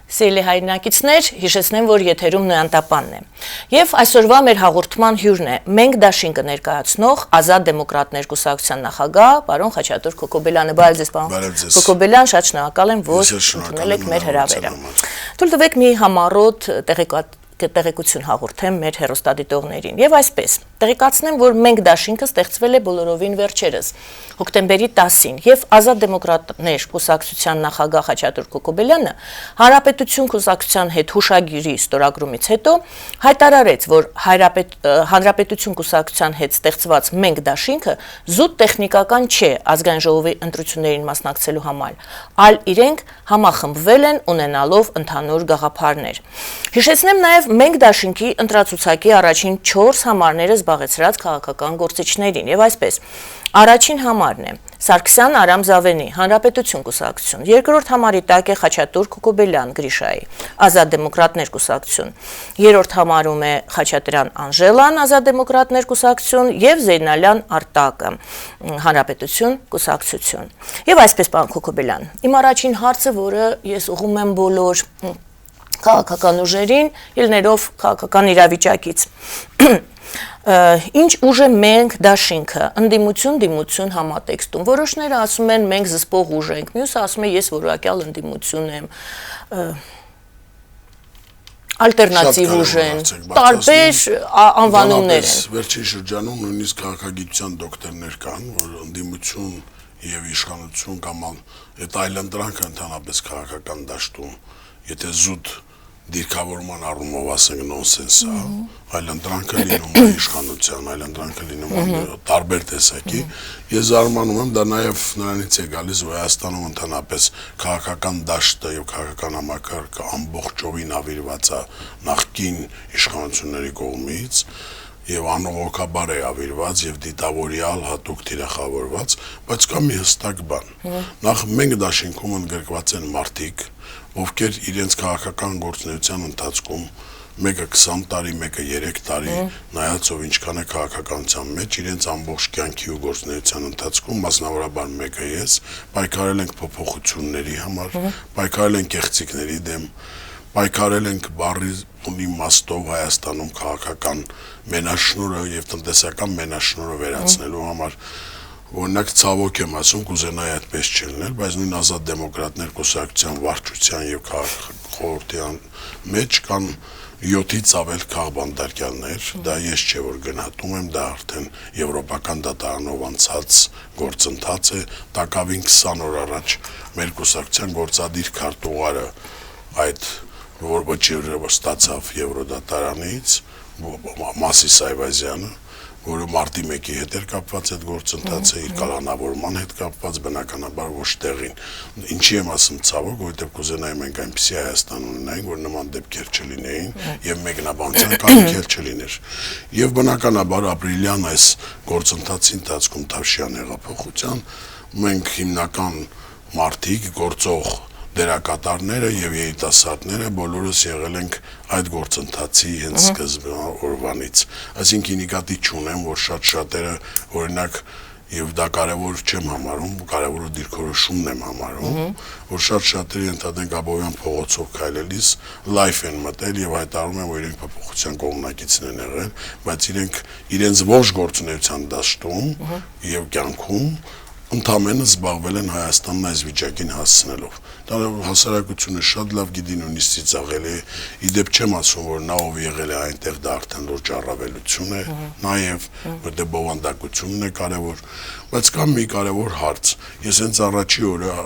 Սիրելի հայրենակիցներ, հիշեցնեմ, որ եթերում Նոյան Tapanն է։ Եվ այսօրվա մեր հաղորդման հյուրն է Մենք դաշինքը ներկայացնող Ազատ դեմոկրատներ կուսակցության նախագահ, պարոն Խաչատուր Քոքոբելյանը։ Բարև ձեզ, պարոն Քոքոբելյան, շատ շնորհակալ եմ, որ ընդունել եք մեր հրավերը։ Թույլ տվեք մի համառոտ տեղեկություն հաղորդեմ մեր հեռուստադիտողներին։ Եվ այսպես, տեղեկացնեմ, որ Մենք դաշինքը ստեղծվել է բոլորովին վերջերս, հոկտեմբերի 10-ին, եւ Ազատ դեմոկրատներ կուսակցության նախագահ Խաչատուր Քոքոբելյանը Հանրապետություն կուսակցության հետ հուշագիրի ստորագրումից հետո հայտարարեց, որ Հանրապետություն կուսակցության հետ ստեղծված Մենք դաշինքը զուտ տեխնիկական չէ ազգային ժողովի ընտրություններին մասնակցելու համար, այլ իրենք համախմբվել են ունենալով ընդհանուր գաղափարներ։ Հիշեցնեմ նաև Մենք դաշինքի ընտրացուցակի առաջին 4 համարները զբաղեցրած քաղաքական գործիչներին եւ այսպես առաջին համարն է Սարգսյան Արամ Զավենի Հանրապետություն կուսակցություն, երկրորդ համարի տակ է Խաչատուր Քոքոբելյան Գրիշայի Ազատ դեմոկրատներ կուսակցություն, երրորդ համարում է Խաչատրյան Անժելան Ազատ դեմոկրատներ կուսակցություն եւ Զեյնալյան Արտակը Հանրապետություն կուսակցություն։ Եվ այսպես, պարոն Քոքոբելյան, իմ առաջին հարցը, որը ես ուղղում եմ բոլոր քաղաքական ուժերին, ելներով քաղաքական իրավիճակից։ Ինչ ուժ է Մենք դաշինքը, ընդդիմություն, դիմություն համատեքստում։ Որոշները ասում են մենք զսպող ուժ ենք, մյուսը ասում է ես որակյալ ընդդիմություն եմ, ալտերնատիվ ուժ են, տարբեր անվանումներ են։ Վերջին շրջանում նույնիսկ քաղաքագիտության դոկտորներ կան, որ ընդդիմություն եւ իշխանություն կամ այդ այլընտրանքը ընդհանրապես քաղաքական դաշտում, եթե զուտ դիրքավորման առումով ասենք նոնսենս է, այլընտրանքը լինում է իշխանության, այլընտրանքը լինում է տարբեր տեսակի։ Ես զարմանում եմ, դա նաև նրանից է գալիս, որ Հայաստանում ընդհանրապես քաղաքական դաշտը եւ քաղաքական համակարգը ամբողջովին ավիրված է նախկին իշխանությունների կողմից եւ անողոքաբար է ավիրված եւ դիտավորյալ հատուկ թիրախավորված, բայց կա մի հստակ բան։ Նախ Մենք դաշինքում ընդգրկված են մարդիկ, ովքեր իրենց քաղաքական գործունեության ընթացքում մեկը 20 տարի, մեկը 3 տարի, նայած ով ինչքան է քաղաքականության մեջ, իրենց ամբողջ կյանքի ու գործունեության ընթացքում, մասնավորաբար մեկը ես, պայքարել ենք փոփոխությունների համար, պայքարել ենք կեղծիքների դեմ, պայքարել ենք բառի իմաստով Հայաստանում քաղաքական մենաշնորհը եւ տնտեսական մենաշնորհը վերացնելու համար։ Օրինակ ցավոք եմ ասում, կուզենայի այդպես չլիներ, բայց նույն Ազատ դեմոկրատներ կուսակցության վարչության եւ քաղաքախորհրդի մեջ կան 7-ից ավել քաղբանդարկյալներ, դա ես չէ որ գնահատում եմ, դա արդեն եվրոպական դատարանով անցած գործընթաց է, տակավին 20 օր առաջ մեր կուսակցության գործադիր քարտուղարը այդ որ վճիռը ստացավ Եվրոդատարանից, Մասիս Այվազյանը, որը մարտի 1-ի հետ էր կապված այդ գործընթացը, իր կալանավորման հետ կապված, բնականաբար ոչ տեղին։ Ինչի եմ ասում ցավոք, որովհետև կուզենայի մենք այնպիսի Հայաստան ունենայինք, որ նման դեպքեր չլինեին եւ մեկնաբանության կարիք էլ չլիներ։ Եվ բնականաբար ապրիլյան այս գործընթացի ընթացքում Թավշյան հեղափոխության մենք հիմնական մարտիկ գործող դերակատարները եւ երիտասարդները բոլորս եղել ենք այդ գործընթացի հենց սկզբից։ Այսինքն նկատի չունեմ, որ շատ-շատերը օրինակ եւ դա կարեւոր չեմ համարում, կարեւորը դիրքորոշումն եմ համարում, որ շատ-շատերը ընդհանրեն Գաբովյան փողոցով քայլելիս լայֆ են մտել եւ հայտարարում են, որ իրենք փոփոխության կողմնակիցներ են եղել, բայց իրենց ողջ գործունեության դաշտում եւ կյանքում ընդամենը զբաղվել են Հայաստանն այս վիճակին հասցնելով։ Դա հասարակությունը շատ լավ գիտի, նույնիսկ ծիծաղել է, իդեպ չեմ ասում, որ նա ով եղել է այնտեղ դա արդեն լուրջ առավելություն է, նաև որտեղ բովանդակությունն է կարևոր, բայց կա մի կարևոր հարց։ Ես հենց առաջի օրը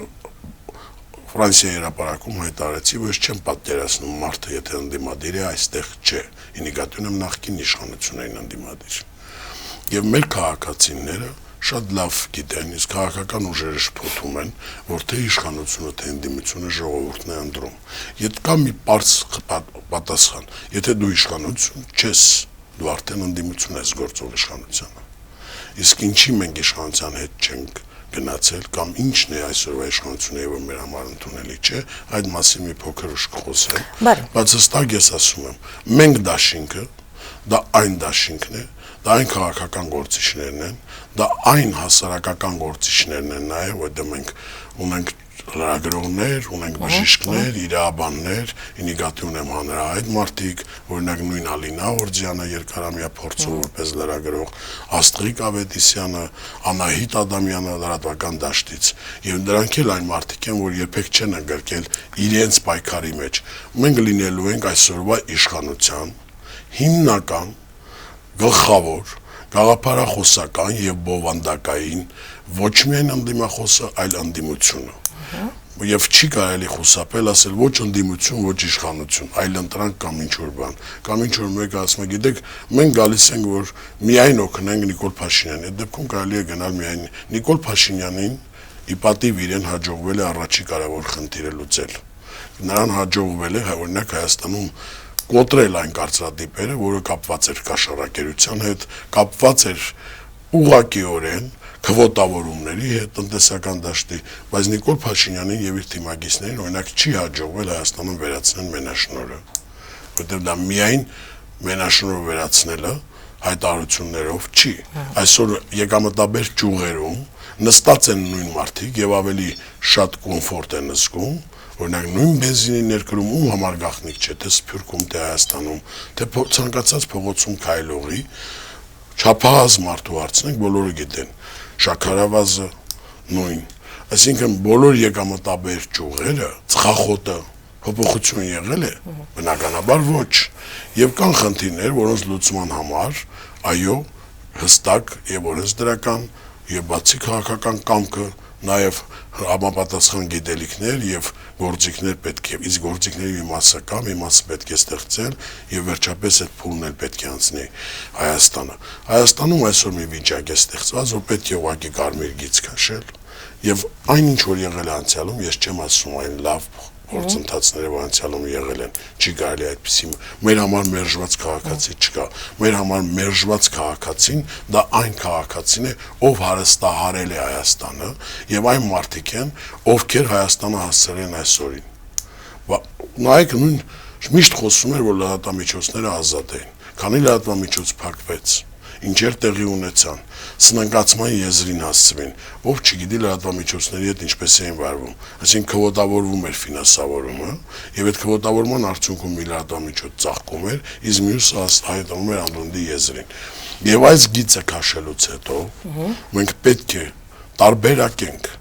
Ֆրանսիայի հրապարակում հայտարարեցի, որ ես չեմ պատկերացնում մարդը, եթե ընդդիմադիր է, այստեղ չէ։ Նկատի ունեմ նախկին իշխանություններին ընդդիմադիր։ Եվ մեր քաղաքացիները շատ լավ գիտեն, իսկ քաղաքական ուժերը շփոթում են, որ թե իշխանությունը, թե ընդդիմությունը ժողովուրդն է ընտրում։ Եթե կա մի պարզ պատասխան, եթե դու իշխանություն չես, դու արդեն ընդդիմություն ես գործող իշխանությանը։ Իսկ ինչի մենք իշխանության հետ չենք գնացել կամ ինչն է այսօրվա իշխանությունը եւ մեր համար ընդունելի չէ, այդ մասին մի փոքր ուշ կխոսեմ։ Բայց հստակ ես ասում եմ, մենք դաշինքը, դա այն դաշինքն է, դա այն քաղաքական գործիչներն են, դա այն հասարակական գործիչներն են նաև, որտեղ մենք ունենք լրագրողներ, ունենք բժիշկներ, իրավաբաններ, ինիգատի ունեմ հանրահայտ մարդիկ, օրինակ նույն Ալինա Օրձյանը երկարամյա փորձով որպես լրագրող, Աստղիկ Ավետիսյանը, Անահիտ Ադամյանը լրատվական դաշտից, եւ դրանք էլ այն մարդիկ են, որ երբեք չեն ընդգրկել իրենց պայքարի մեջ։ Մենք լինելու ենք այսօրվա իշխանության հիմնական, գլխավոր, գաղափարախոսական եւ բովանդակային ոչ միայն ընդդիմախոսը, այլ ընդդիմությունը։ Եվ չի կարելի խուսափել ասել ոչ ընդդիմություն, ոչ իշխանություն, այլ ընտրանք կամ ինչ-որ բան։ Կամ ինչ-որ մեկը ասում է, գիտեք, մենք գալիս ենք, որ միայն օգնենք Նիկոլ Փաշինյանին։ Այդ դեպքում կարելի է գնալ միայն Նիկոլ Փաշինյանին ի պատիվ իրեն հաջողվել է առաջի կարևոր խնդիրը լուծել։ Նրան հաջողվել է օրինակ Հայաստանում կոտրել այն կարծրատիպերը, որը կապված էր կաշառակերության հետ, կապված էր ուղղակիորեն քվոտավորումների հետ տնտեսական դաշտի, բայց Նիկոլ Փաշինյանին եւ իր թիմակիցներին օրինակ չի հաջողվել Հայաստանում վերացնել մենաշնորհը, որտեղ դա միայն մենաշնորհը վերացնելը հայտարարություններով չի։ Այսօր եկամտաբեր ճյուղերում նստած են նույն մարդիկ եւ ավելի շատ կոմֆորտ են զգում, օրինակ նույն բենզինի ներկրում ում համար գաղտնիք չէ, թե Սփյուռքում, թե Հայաստանում, թե ցանկացած փողոցում քայլողի, չափահաս մարդու հարցնենք, բոլորը գիտեն, շաքարավազը նույն, այսինքն բոլոր եկամտաբեր ճյուղերը, ծխախոտը փոփոխություն եղել է, բնականաբար ոչ, եւ կան խնդիրներ, որոնց լուծման համար, այո, հստակ եւ օրենսդրական եւ բացի քաղաքական կամքը, նաեւ համապատասխան գիտելիքներ եւ գործիքներ պետք է, իսկ գործիքների մի մասը կա, մի մասը պետք է ստեղծել եւ վերջապես այդ փուլն էլ պետք է անցնի Հայաստանը։ Հայաստանում այսօր մի վիճակ է ստեղծված, որ պետք է ուղղակի կարմիր գիծ քաշել եւ այնինչ որ եղել է անցյալում, ես չեմ ասում այն լավ գործընթացները անցյալում եղել են, չի կարելի այդպեսի, մեր համար մերժված քաղաքացի չկա, մեր համար մերժված քաղաքացին դա այն քաղաքացին է, ով հարստահարել է Հայաստանը եւ այն մարդիկ են, ովքեր Հայաստանը հասցրել են այսօրին։ Նայեք նույն միշտ խոսում էր, որ լրատվամիջոցները ազատ էին, քանի լրատվամիջոց փակվեց, ինչեր տեղի ունեցան, սնանկացման եզրին հասցվին, ով չգիտի լրատվամիջոցների հետ ինչպես էին վարվում, այսինքն քվոտավորվում էր ֆինանսավորումը, եւ այդ քվոտավորման արդյունքում մի լրատվամիջոց ծաղկում էր, իսկ մյուսը հայտնում էր անդունդի եզրին։ Եվ այս գիծը քաշելուց հետո մենք պետք է տարբերակենք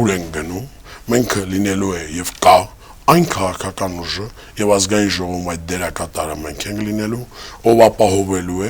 ուր ենք գնում, մենք լինելու է եւ կա այն քաղաքական ուժը եւ ազգային ժողովում այդ դերակատարը մենք ենք լինելու, ով ապահովելու է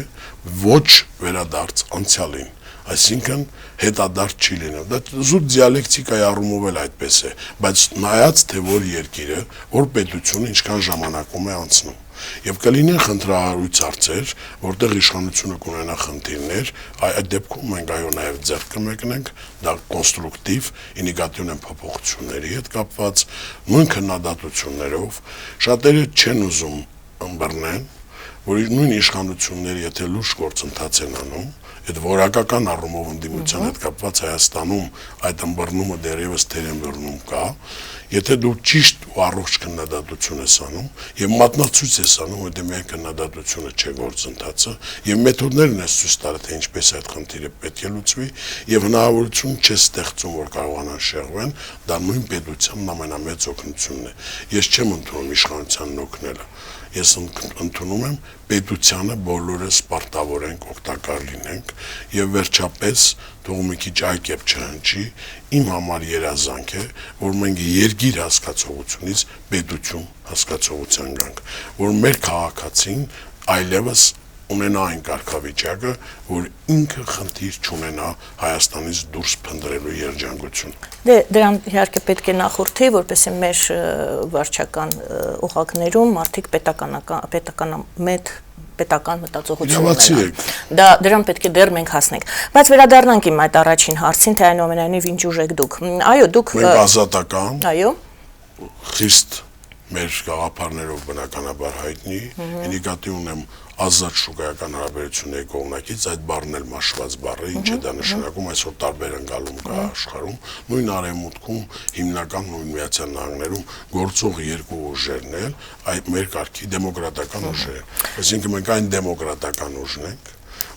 ոչ վերադարձ անցյալին, այսինքն հետադարձ չի լինելու։ Դա զուտ դիալեկտիկայի առումով էլ այդպես է, բայց նայած թե որ երկիրը, որ պետությունը ինչքան ժամանակում է անցնում։ Եվ կլինեն խնդրահարույց հարցեր, որտեղ իշխանությունը կունենա խնդիրներ, այդ դեպքում մենք այո նաև ձեռք կմեկնենք, դա կոնստրուկտիվ, ինիգատիվ փոփոխությունների հետ կապված, նույն քննադատություններով, շատերը չեն ուզում ըմբռնեն, որ նույն իշխանությունները եթե լուրջ գործընթաց են անում, այդ որակական առումով ընդդիմության հետ կապված Հայաստանում այդ ըմբռնումը դեռևս թերեմբռնում կա, եթե դու ճիշտ ու առողջ քննադատություն ես անում եւ մատնացույց ես անում, որ դե միայն քննադատությունը չէ գործընթացը եւ մեթոդներն ես ցույց տալը թե ինչպես այդ խնդիրը պետք է լուծվի եւ հնարավորություն չէ ստեղծում, որ կարողանան շեղվեն, դա նույն պետությանն ամենամեծ օգնությունն է։ Ես չեմ ընդունում իշխանությանն օգնելը։ Ես ընդունում եմ պետությանը բոլորս պարտավորենք, օգտակար լինենք եւ վերջապես թող մի քիչ այկեպ չհնչի, իմ համար երազանք է, որ մենք երկիր հասկացողությունից պետություն հասկացողության գանք, որ մեր քաղաքացին այլևս ունենա այն կարգավիճակը, որ ինքը խնդիր չունենա Հայաստանից դուրս փնտրելու երջանկություն։ Դե դրան իհարկե պետք է նախորդի, որպեսզի մեր վարչական օղակներում մարդիկ պետական մտածողություն ունենան։ Դա դրան պետք է դեռ մենք հասնենք։ Բայց վերադառնանք իմ այդ առաջին հարցին, թե այնուամենայնիվ ինչ ուժ եք դուք։ Այո, դուք մենք ազատական, այո, խիստ մեր գաղափարներով բնականաբար հայտնի, ինիգատիվ ունեմ ազատ շուկայական հարաբերությունների կողմնակից, այդ բառն էլ մաշված բառ է, ինչ է դա նշանակում, այսօր տարբեր ընկալում կա աշխարհում, նույն արևմուտքում, հիմնական նույն Միացյալ Նահանգներում գործող երկու ուժերն էլ այդ մեր կարգի դեմոկրատական ուժեր են։ Այսինքն մենք այն դեմոկրատական ուժն ենք,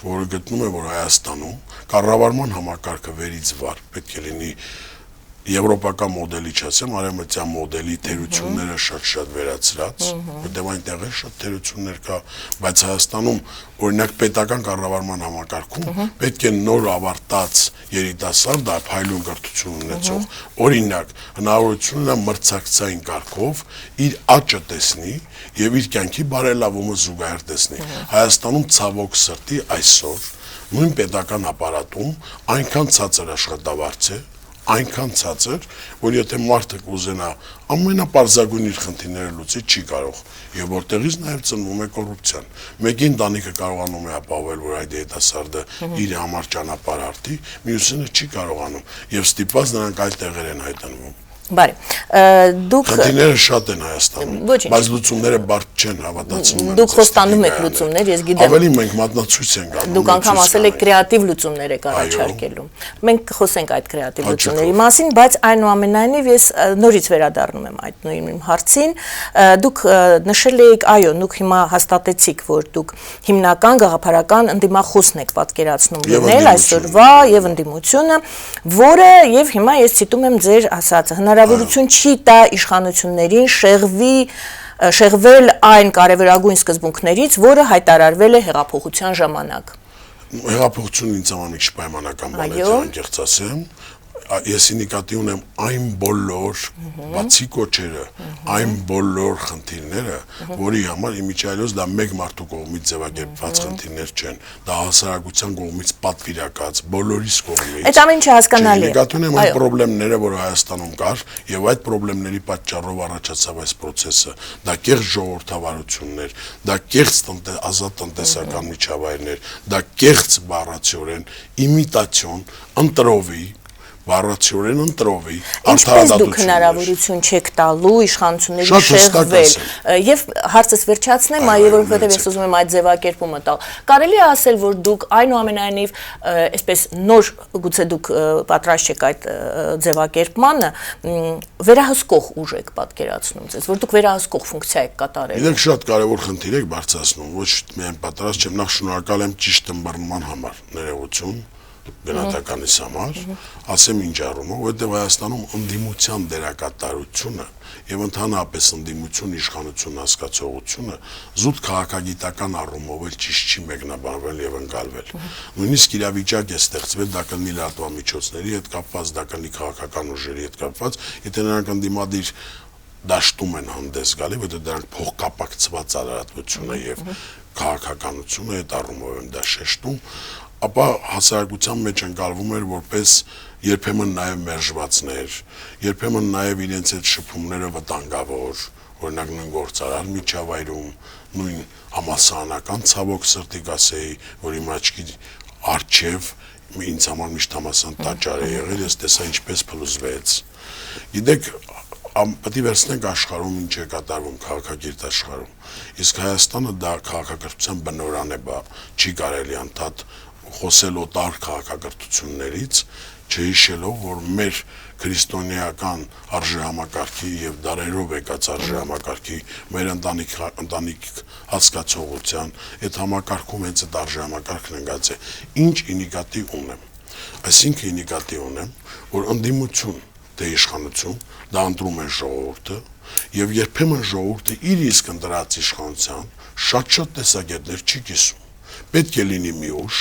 որը գտնում է, որ Հայաստանում կառավարման համակարգը վերից վար պետք է լինի եվրոպական մոդելի չասեմ, արևմտյան մոդելի թերությունները շատ վերացրած, որտեղ այնտեղ է շատ թերություններ կա, բայց Հայաստանում օրինակ պետական կառավարման համակարգում պետք է նոր ավարտած երիտասարդ փայլուն կրթություն ունեցող, օրինակ հնարավորություն ունենա մրցակցային կարգով իր աճը տեսնի եւ իր կյանքի բարելավումը զուգահեռ տեսնի։ Հայաստանում ցավոք սրտի այսօր նույն պետական ապարատում այնքան ցածր աշխատավարձ է, այնքան ցածր, որ եթե մարդը կուզենա ամենապարզագույն իր խնդիրները լուծի, չի կարող, եւ որտեղից նաեւ ծնվում է կոռուպցիան։ Մեկի ընտանիքը կարողանում է ապահովել, որ այդ երիտասարդը իր համար ճանապարհ արդի, մյուսինը չի կարողանում, եւ ստիպված նրանք այդ տեղեր են հայտնվում։ Բարի, դուք խնդիրները շատ են Հայաստանում, բայց լուծումները բարդ չեն, հավատացնում եմ։ Դուք խոստանում եք լուծումներ, ես գիտեմ։ Ավելի մենք մատնացույց ենք անում։ Դուք անգամ ասել եք կրեատիվ լուծումներ եք առաջարկելու։ Մենք կխոսենք այդ կրեատիվ լուծումների մասին, բայց այնուամենայնիվ ես նորից վերադառնում եմ այդ նույն հարցին։ Դուք նշել եք, այո, դուք հիմա հաստատեցիք, որ դուք հիմնական գաղափարական ընդդիմախոսն եք պատկերացնում լինել այսօրվա եւ ընդդիմությունը, որը եւ հիմա ես ցիտում եմ ձեր ասածը հնարավորություն չի տա իշխանություններին շեղվել այն կարևորագույն սկզբունքներից, որը հայտարարվել է հեղափոխության ժամանակ։ Հեղափոխությունը ինձ համար մի քիչ պայմանական բան է, անկեղծ ասեմ։ Ես նկատի ունեմ այն բոլոր բացի կոչերը, այն բոլոր խնդիրները, որի համար իմիջիայլոց դա մեկ մարդու կողմից ձևակերպված խնդիրներ չեն, դա հասարակության կողմից պատվիրակած, բոլորիս կողմից։ Այդ ամենը հասկանալի է։ Նկատի ունեմ այն խնդիրները, որ Հայաստանում կար, եւ այդ խնդիրների պատճառով առաջացավ այս process-ը։ Դա կեղծ ժողովրդավարություններ, դա կեղծ ազատ տնտեսական միջավայրներ, դա կեղծ բառացիորեն իմիտացիոն, ընտրովի Վառացիորեն ընտրովի Ինչպես դուք հնարավորություն չեք տալու իշխանությունների շեղվել եւ հարցս վերջացնեմ, այո, որովհետեւ ես ուզում եմ այդ ձևակերպումը տալ։ Կարելի է ասել, որ դուք այնուամենայնիվ այսպես նոր գուցե դուք պատրաստ չեք այդ ձևակերպմանը, վերահսկող ուժ եք պատկերացնում ձեզ, որ դուք վերահսկող ֆունկցիա եք կատարել։ Իրենք շատ կարևոր խնդիր եք բարձրացնում, ոչ միայն պատրաստ չեմ, նախ շնորհակալ եմ ճիշտ ըմբռնման համար, ներողություն գնահատականից համար, ասեմ ինչ առումով, որտեղ Հայաստանում ընդդիմության դերակատարությունը եւ ընդհանրապես ընդդիմություն իշխանություն հասկացողությունը զուտ քաղաքագիտական առումով էլ ճիշտ չի մեկնաբանվել եւ ընկալվել։ Նույնիսկ իրավիճակ է ստեղծվել դա կլինի լրատվամիջոցների հետ կապված, դա կլինի քաղաքական ուժերի հետ կապված, եթե նրանք ընդդիմադիր դաշտում են հանդես գալի, որտեղ դրանք փոխկապակցված արարածություն է եւ քաղաքականությունը այդ առումով են դա շեշտում, ապա հասարակության մեջ ընկալվում էր որպես երբեմն նաև մերժվածներ, երբեմն նաև իրենց այդ շփումները վտանգավոր, օրինակ նույն գործարար միջավայրում, նույն համալսարանական ցավոք սրտի կասեի, որ իմ աչքի առջև ինձ համար միշտ համալսարան տաճար է եղել, ես տեսա ինչպես փլուզվեց։ Գիտեք, պետք է վերցնենք աշխարհում ինչ է կատարվում քաղաքակիրթ աշխարհում։ Իսկ Հայաստանը դա քաղաքակրթության բնօրրան է, չի կարելի անդադ խոսել օտար քաղաքակրթություններից, չհիշելով, որ մեր քրիստոնեական արժեհամակարգի եւ դարերով եկած արժեհամակարգի, մեր ընտանիք հասկացողության, այդ համակարգում հենց այդ արժեհամակարգն ընկած է։ Ինչ ինիկատի ունեմ։ Այսինքն ինիկատի ունեմ, որ ընդդիմություն թե իշխանություն դա ընտրում է ժողովուրդը եւ երբեմն ժողովուրդը իր իսկ ընտրած իշխանության շատ տեսակետներ չի կիսում։ Պետք է լինի մի ուժ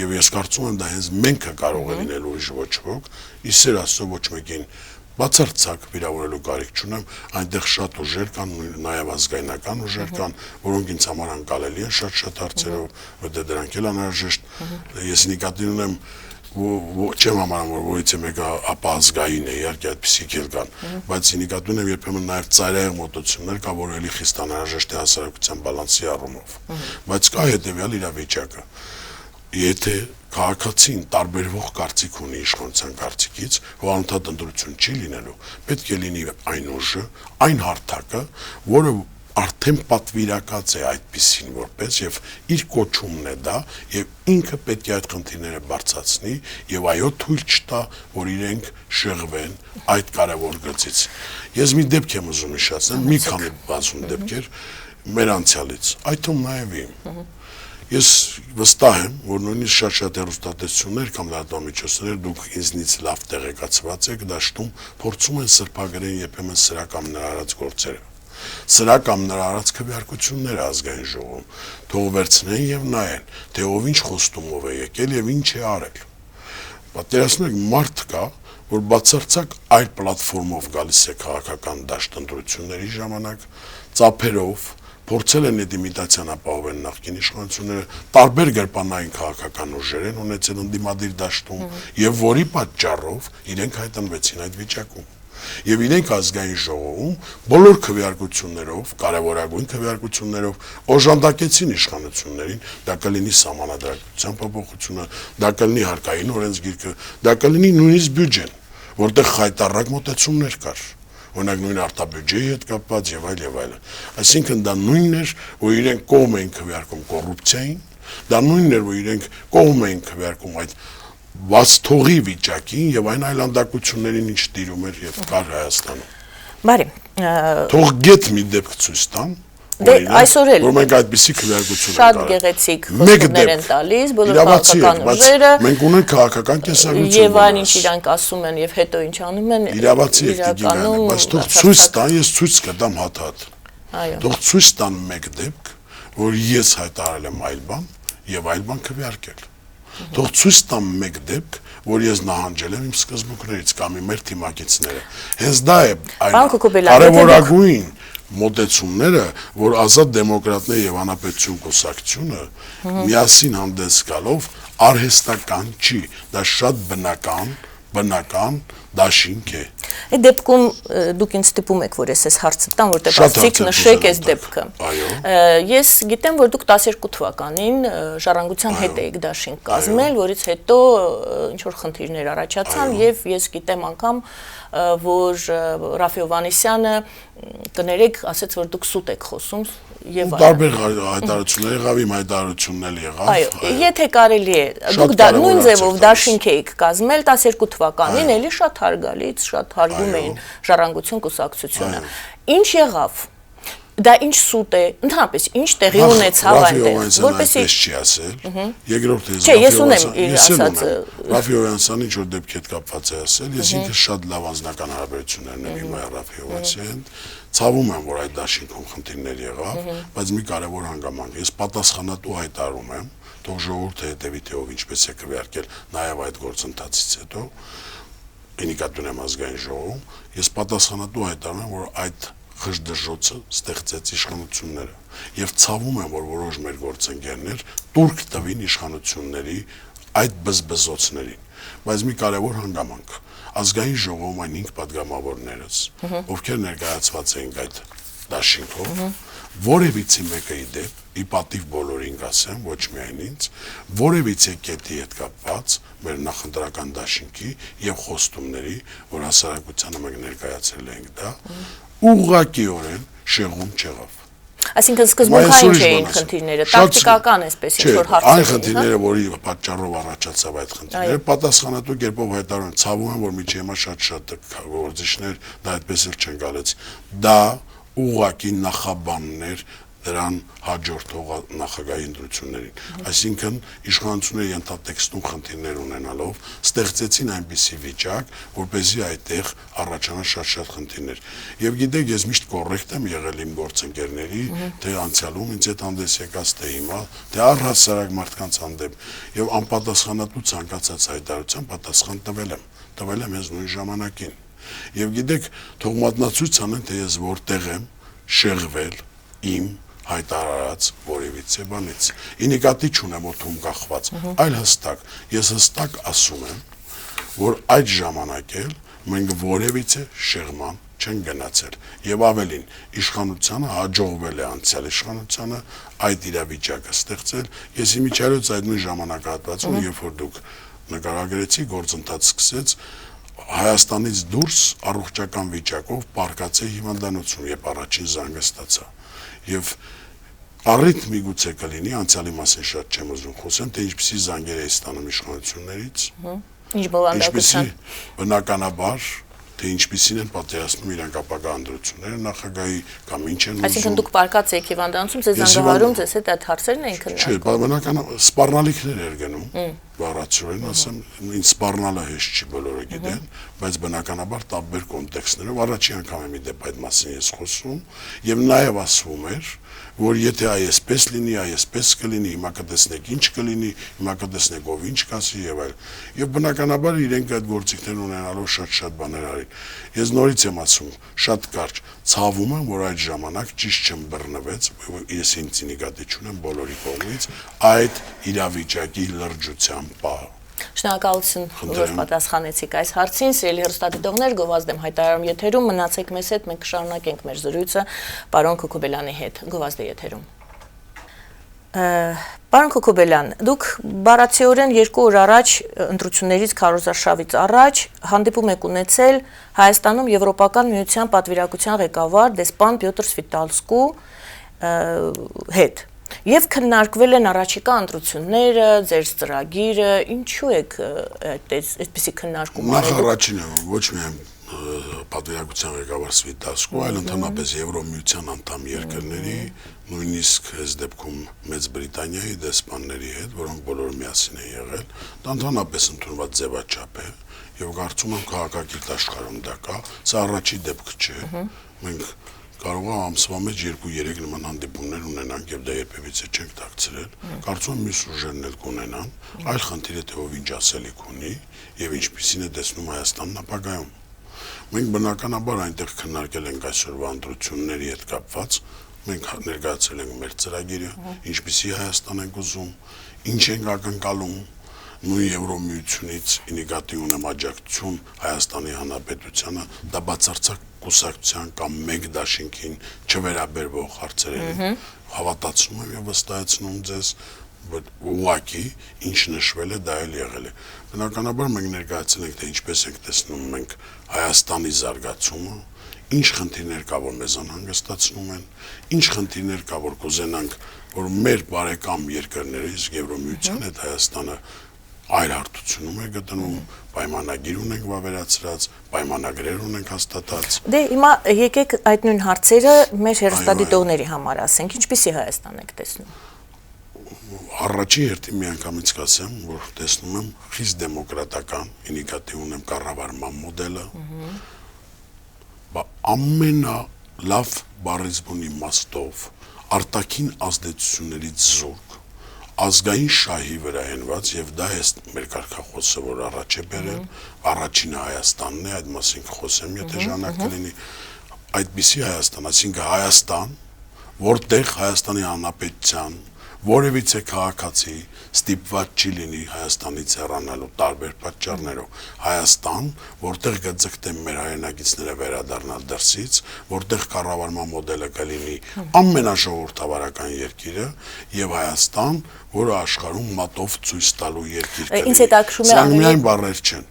եւ ես կարծում եմ դա հենց մենքը կարող է լինել ուրիշ ոչ ոք, իսեր աստծո ոչ մեկին բացարձակ վիրավորելու կարիք չունեմ, այնտեղ շատ ուժեր կան, նաեւ ազգայնական ուժեր կան, որոնք ինձ համար անկալելի են շատ հարցերով, որտեղ դրանք էլ անհրաժեշտ։ Ես նկատի ունեմ չեմ համարում, որ որից է մեկը ապազգային է, իհարկե այդպիսիք էլ կան, բայց նկատի ունեմ երբեմն նաև ծայրահեղ մոտեցումներ կա, որ էլի խիստ անհրաժեշտ է հասարակության բալանսի առումով, բայց կա հետեւյալ իրավիճակը, եթե քաղաքացին տարբերվող կարծիք ունի իշխանության կարծիքից, որ անընդհատ ընտրություն չի լինելու, պետք է լինի այն ուժը, այն հարթակը, որը արդեն պատվիրակած է այդպիսին որպես եւ իր կոչումն է դա եւ ինքը պետք է այդ խնդիրները բարձրացնի եւ այո թույլ չտա որ իրենք շեղվեն այդ կարևոր գծից։ Ես մի դեպք եմ ուզում հիշեցնել, մի քանի բազում դեպքեր մեր անցյալից, այդ թվում նաեւ իմ։ Ես վստահ եմ, որ նույնիսկ շատ հեռուստատեսություններ կամ լրատվամիջոցներ դուք ինձնից լավ տեղեկացված եք դաշտում փորձում են սրբագրեն երբեմն սրա կամ նրա արած գործերը։ Սրա կամ նրա արած քվեարկությունները ազգային ժողովում թող վերցնեն եւ նայեն, թե ով ինչ խոստումով է եկել եւ ինչ է արել։ Պատկերացնում եք, մարդ կա, որ բացարձակ այլ պլատֆորմով գալիս է քաղաքական դաշտ ընտրությունների ժամանակ, ծափերով փորձել են այդ իմիտացիան ապահովել նախկին իշխանությունները, տարբեր գրպանային քաղաքական ուժեր են ունեցել ընդդիմադիր դաշտում եւ որի պատճառով իրենք հայտնվեցին այդ վիճակում։ Եվ իրենք ազգային ժողովում բոլոր քվեարկություններով, կարևորագույն քվեարկություններով օժանդակեցին իշխանություններին, դա կլինի սահմանադրական փոփոխությունը, դա կլինի հարկային օրենսգիրքը, դա կլինի նույնիսկ բյուջեն, որտեղ խայտառակ մոտեցումներ կար։ Օրինակ նույն արտաբյուջեի հետ կապված եւ այլ։ Այսինքն դա նույնն էր, որ իրենք կողմ էին քվեարկում կոռուպցիային, դա նույնն էր, որ իրենք կողմ էին քվեարկում այդ բաց թողի վիճակին եւ այն այլանդակություններին, ինչ տիրում էր եւ կար Հայաստանում։ Բարի։ Թող գետ մի դեպք ցույց տան։ Դե այսօր էլ որ մենք այդպիսի քվեարկություն շատ գեղեցիկ խոսքներ են տալիս բոլոր քաղաքական ուժերը։ Մենք ունենք քաղաքական կենսագրություն։ Եվ այն ինչ իրանք ասում են եւ հետո ինչ անում են։ Իրավացի եք դիգանը, բայց թող ցույց տան, ես ցույց կտամ հատ-հատ։ Այո։ Թող ցույց տան մեկ դեպք, որ ես հայտարարել եմ այլ բան եւ այլ բան քվեարկել։ Թող ցույց տան մեկ դեպք, որ ես նահանջել եմ իմ սկզբունքներից կամ իմ մեր թիմակիցները։ Հենց դա է այն կարևորագույն մոտեցումները, որ ազատ դեմոկրատներ եւ անապետություն կուսակցությունը միասին հանդես գալով արհեստական չի, դա շատ բնական դաշինք է։ Այդ դեպքում դուք ինձ ստիպում եք, որ ես հարցը տամ, որտեղ ասիք նշեք այս դեպքը։ Ես գիտեմ, որ դուք 12 թվականին ժառանգության հետ եք դաշինք կազմել, որից հետո ինչ որ խնդիրներ առաջացան եւ ես գիտեմ անգամ, որ Ռաֆի Հովհաննիսյանը կներեք, ասաց, որ դուք սուտ եք խոսում եւ տարբեր հայտարարություններ եղավ, իմ հայտարարությունն էլ եղավ։ Այո, եթե կարելի է, դուք դա նույն ձևով դաշինք եք կազմել 12 թվականին, էլի շատ հարգալից, շատ հարգում էին ժառանգություն կուսակցությունը։ Ինչ եղավ։ Դա ինչ սուտ է, ընդհանրապես ինչ տեղի ունեցավ այնտեղ, որպեսզի չի ասել։ Երկրորդը Չէ, ես ունեմ իր ասածը։ Ռաֆի Հովհաննիսյանը ինչ որ դեպքի հետ կապված է ասել, ես ինքը շատ լավ անձնական հարաբերություններ ունեմ հիմա Ռաֆի Հովհաննիսյանի հետ։ Ցավում եմ, որ այդ դաշինքում խնդիրներ եղավ, բայց մի կարևոր հանգամանք, ես պատասխանատու հայտարարում եմ, թող ժողովուրդը հետևի թե ով ինչպես է քվեարկել, նաև այդ գործընթացից հետո ինիկատուն եմ ազգային ժողովում, ես պատասխանատու հայտարարում եմ, որ այդ խժդժոցը ստեղծեց իշխանությունները եւ ցավում եմ, որ որոշ մեր գործընկերներ տուրք տվին իշխանությունների այդ բզբզոցներին, բայց մի կարևոր հանգամանք ազգային ժողովում այն 5 падգամավորներս, ովքեր ներկայացված էին այդ դաշինքով, որևիցե մեկը ի դեպ, ի պատիվ բոլորին ասեմ, ոչ միայն ինձ, որևիցե կետի հետ կապված մեր նախընտրական դաշինքի եւ խոստումների, որ հասարակությանը մենք ներկայացրել ենք դա, ուղղակիորեն շեղում չեղավ։ Այսինքն սկզբունքային չէին խնդիրները, տակտիկական այսպես ինչ որ հարցեր։ Այն խնդիրները, որի պատճառով առաջացավ այդ խնդիրները, պատասխանատու կերպով հայտարարում, ցավում եմ, որ միջի հիմա շատ գործիչներ դա այդպես էլ չեն գալեց։ Դա ուղղակի նախաբաններ դրան հաջորդող նախագահի ընտրություններին։ Այսինքն իշխանությունները ենթատեքստում խնդիրներ ունենալով ստեղծեցին այնպիսի վիճակ, որպեսզի այդտեղ առաջանան շատ խնդիրներ։ Եվ գիտեք, ես միշտ կոռեկտ եմ եղել իմ գործընկերների, թե անցյալում ինձ հետ հանդես եկած, թե հիմա, թե առհասարակ մարդկանց հանդեպ, եւ անպատասխանատու ցանկացած հայտարարության պատասխան տվել եմ հենց նույն ժամանակին։ Եվ գիտեք, թող մատնացույց անեն, թե ես որտեղ եմ շեղվել իմ հայտարարած որևիցե բանից։ Ինիկատի չունեմ օդում կախված, այլ հստակ, ես հստակ ասում եմ, որ այդ ժամանակ էլ մենք որևիցե շեղման չեն գնացել եւ ավելին իշխանությանը հաջողվել է անցյալ իշխանությանը այդ իրավիճակը ստեղծել։ Ես իմիջիայլոց այդ նույն ժամանակահատվածում, երբ որ դուք նկարագրեցի, գործընթաց սկսեց Հայաստանից դուրս առողջական վիճակով պարկացե հիվանդանոցում, երբ առաջին զանգը ստացա։ Եվ առիթ միգուցե կլինի, անցյալի մասին շատ չեմ ուզում խոսեմ, թե ինչպիսի զանգեր է ստանում իշխանություններից, ինչ բովանդակության, բնականաբար թե ինչպիսին են պատերազմում իրենք ապագա ընտրությունները նախագահի կամ ինչ են ուզում։ Այսինքն դուք պարկած եք հիվանդանոցում, ձեզ զանգահարում, ձեզ հետ այդ հարցերն էին քննարկում։ Չէ, բնականաբար սպառնալիքներ էր գնում, բառացիորեն ասեմ, ինձ սպառնալը հեշտ չի, բոլորը գիտեն, բայց բնականաբար տարբեր կոնտեքստներով առաջի անգամ եմ իդեպ այդ մասին ես խոսում, եւ նաեւ ասվում էր, որ եթե այսպես լինի, այսպես կլինի, հիմա կտեսնեք ինչ կլինի, հիմա կտեսնեք ով ինչ կասի եւ այլ։ Եվ բնականաբար իրենք այդ գործիքներն ունենալով շատ բաներ արին։ Ես նորից եմ ասում, շատ կարճ, ցավում եմ, որ այդ ժամանակ ճիշտ չըմբռնվեց, ես ինձ նկատի չունեմ բոլորի կողմից այդ իրավիճակի լրջության պահը։ Շնորհակալություն, որ պատասխանեցիք այս հարցին, սիրելի հեռուստադիտողներ, գովազդ եմ հայտարարում եթերում, մնացեք մեզ հետ, մենք կշարունակենք մեր զրույցը պարոն Քոքոբելյանի հետ, գովազդի եթերում։ Պարոն Քոքոբելյան, դուք բառացիորեն 2 օր առաջ ընտրություններից քարոզարշավից առաջ հանդիպում եք ունեցել Հայաստանում Եվրոպական միության պատվիրակության ղեկավար դեսպան Պյոտր Սվիտալսկու հետ։ Եվ քննարկվել են առաջիկա ընտրությունները, ձեր ծրագիրը, ինչու եք այդպիսի քննարկում արել։ Նախ առաջինը ոչ միայն պատվիրակության ղեկավար Սվիտալսկու, այլ ընդհանրապես Եվրոմիության անդամ երկրների, նույնիսկ այս դեպքում Մեծ Բրիտանիայի դեսպանների հետ, որոնք բոլորը միասին են եղել, դա ընդհանրապես ընդունված ձևաչափ է, եւ կարծում եմ քաղաքակիրթ աշխարհում դա կա, սա առաջի դեպք չէ։ Մենք կարող է ամսվա մեջ 2-3 նման հանդիպումներ ունենանք եւ դա երբևիցե չենք դարձրել։ Կարծում եմ մյուս ուժերն էլ կունենան, այլ խնդիրը թե ով ինչ ասելիք ունի եւ ինչպիսին է տեսնում Հայաստանն ապագայում։ Մենք բնականաբար այնտեղ քննարկել ենք այսօրվա ընտրությունների հետ կապված, մենք ներկայացրել ենք մեր ծրագիրը, ինչպիսի Հայաստան ենք ուզում, ինչ ենք ակնկալում, նույն Եվրոմիությունից նկատի ունեմ աջակցություն Հայաստանի Հանրապետությանը, դա բացարձակ կուսակցության կամ մեկ դաշինքին չվերաբերվող հարցեր են, հավատացնում եմ եւ վստահեցնում ձեզ, որ ուղղակի ինչ նշվել է դա էլ եղել է։ Բնականաբար մենք ներկայացրել ենք, թե ինչպես ենք տեսնում մենք Հայաստանի զարգացումը, ինչ խնդիրներ կա, որ մեզ անհանգստացնում են, ինչ խնդիրներ կա, որ կուզենանք, որ մեր բարեկամ երկրներից Եվրոմիության հետ Հայաստանը այլ հարթությունում է գտնվում, պայմանագիր ունենք վավերացրած, պայմանագրեր ունենք հաստատած։ Դե հիմա եկեք այդ նույն հարցերը մեր հեռուստադիտողների համար ասենք, ինչպիսի Հայաստան եք տեսնում։ Առաջին հերթին միանգամից կասեմ, որ տեսնում եմ խիստ դեմոկրատական, ինիկատիվ ունեմ կառավարման մոդելը, ամենալավ բառից բուն իմաստով, արտաքին ազդեցություններից զուրկ, ազգային շահի վրա հենված եւ դա է մեր կարգախոսը, որ առաջ է բերել, առաջինը Հայաստանն է, այդ մասին խոսեմ, եթե ժամանակ կլինի, այդպիսի Հայաստան, այսինքն Հայաստան, որտեղ Հայաստանի Հանրապետության որևիցե քաղաքացի ստիպված չի լինի Հայաստանից հեռանալու տարբեր պատճառներով, Հայաստան, որտեղ կձգտեն մեր հայրենակիցները վերադառնալ դրսից, որտեղ կառավարման մոդելը կլինի ամենաժողովրդավարական երկիրը եւ Հայաստան, որը աշխարհում մատով ցույց տալու երկիր կլինի։ Ինձ հետաքրում է սրանք միայն բառեր չեն։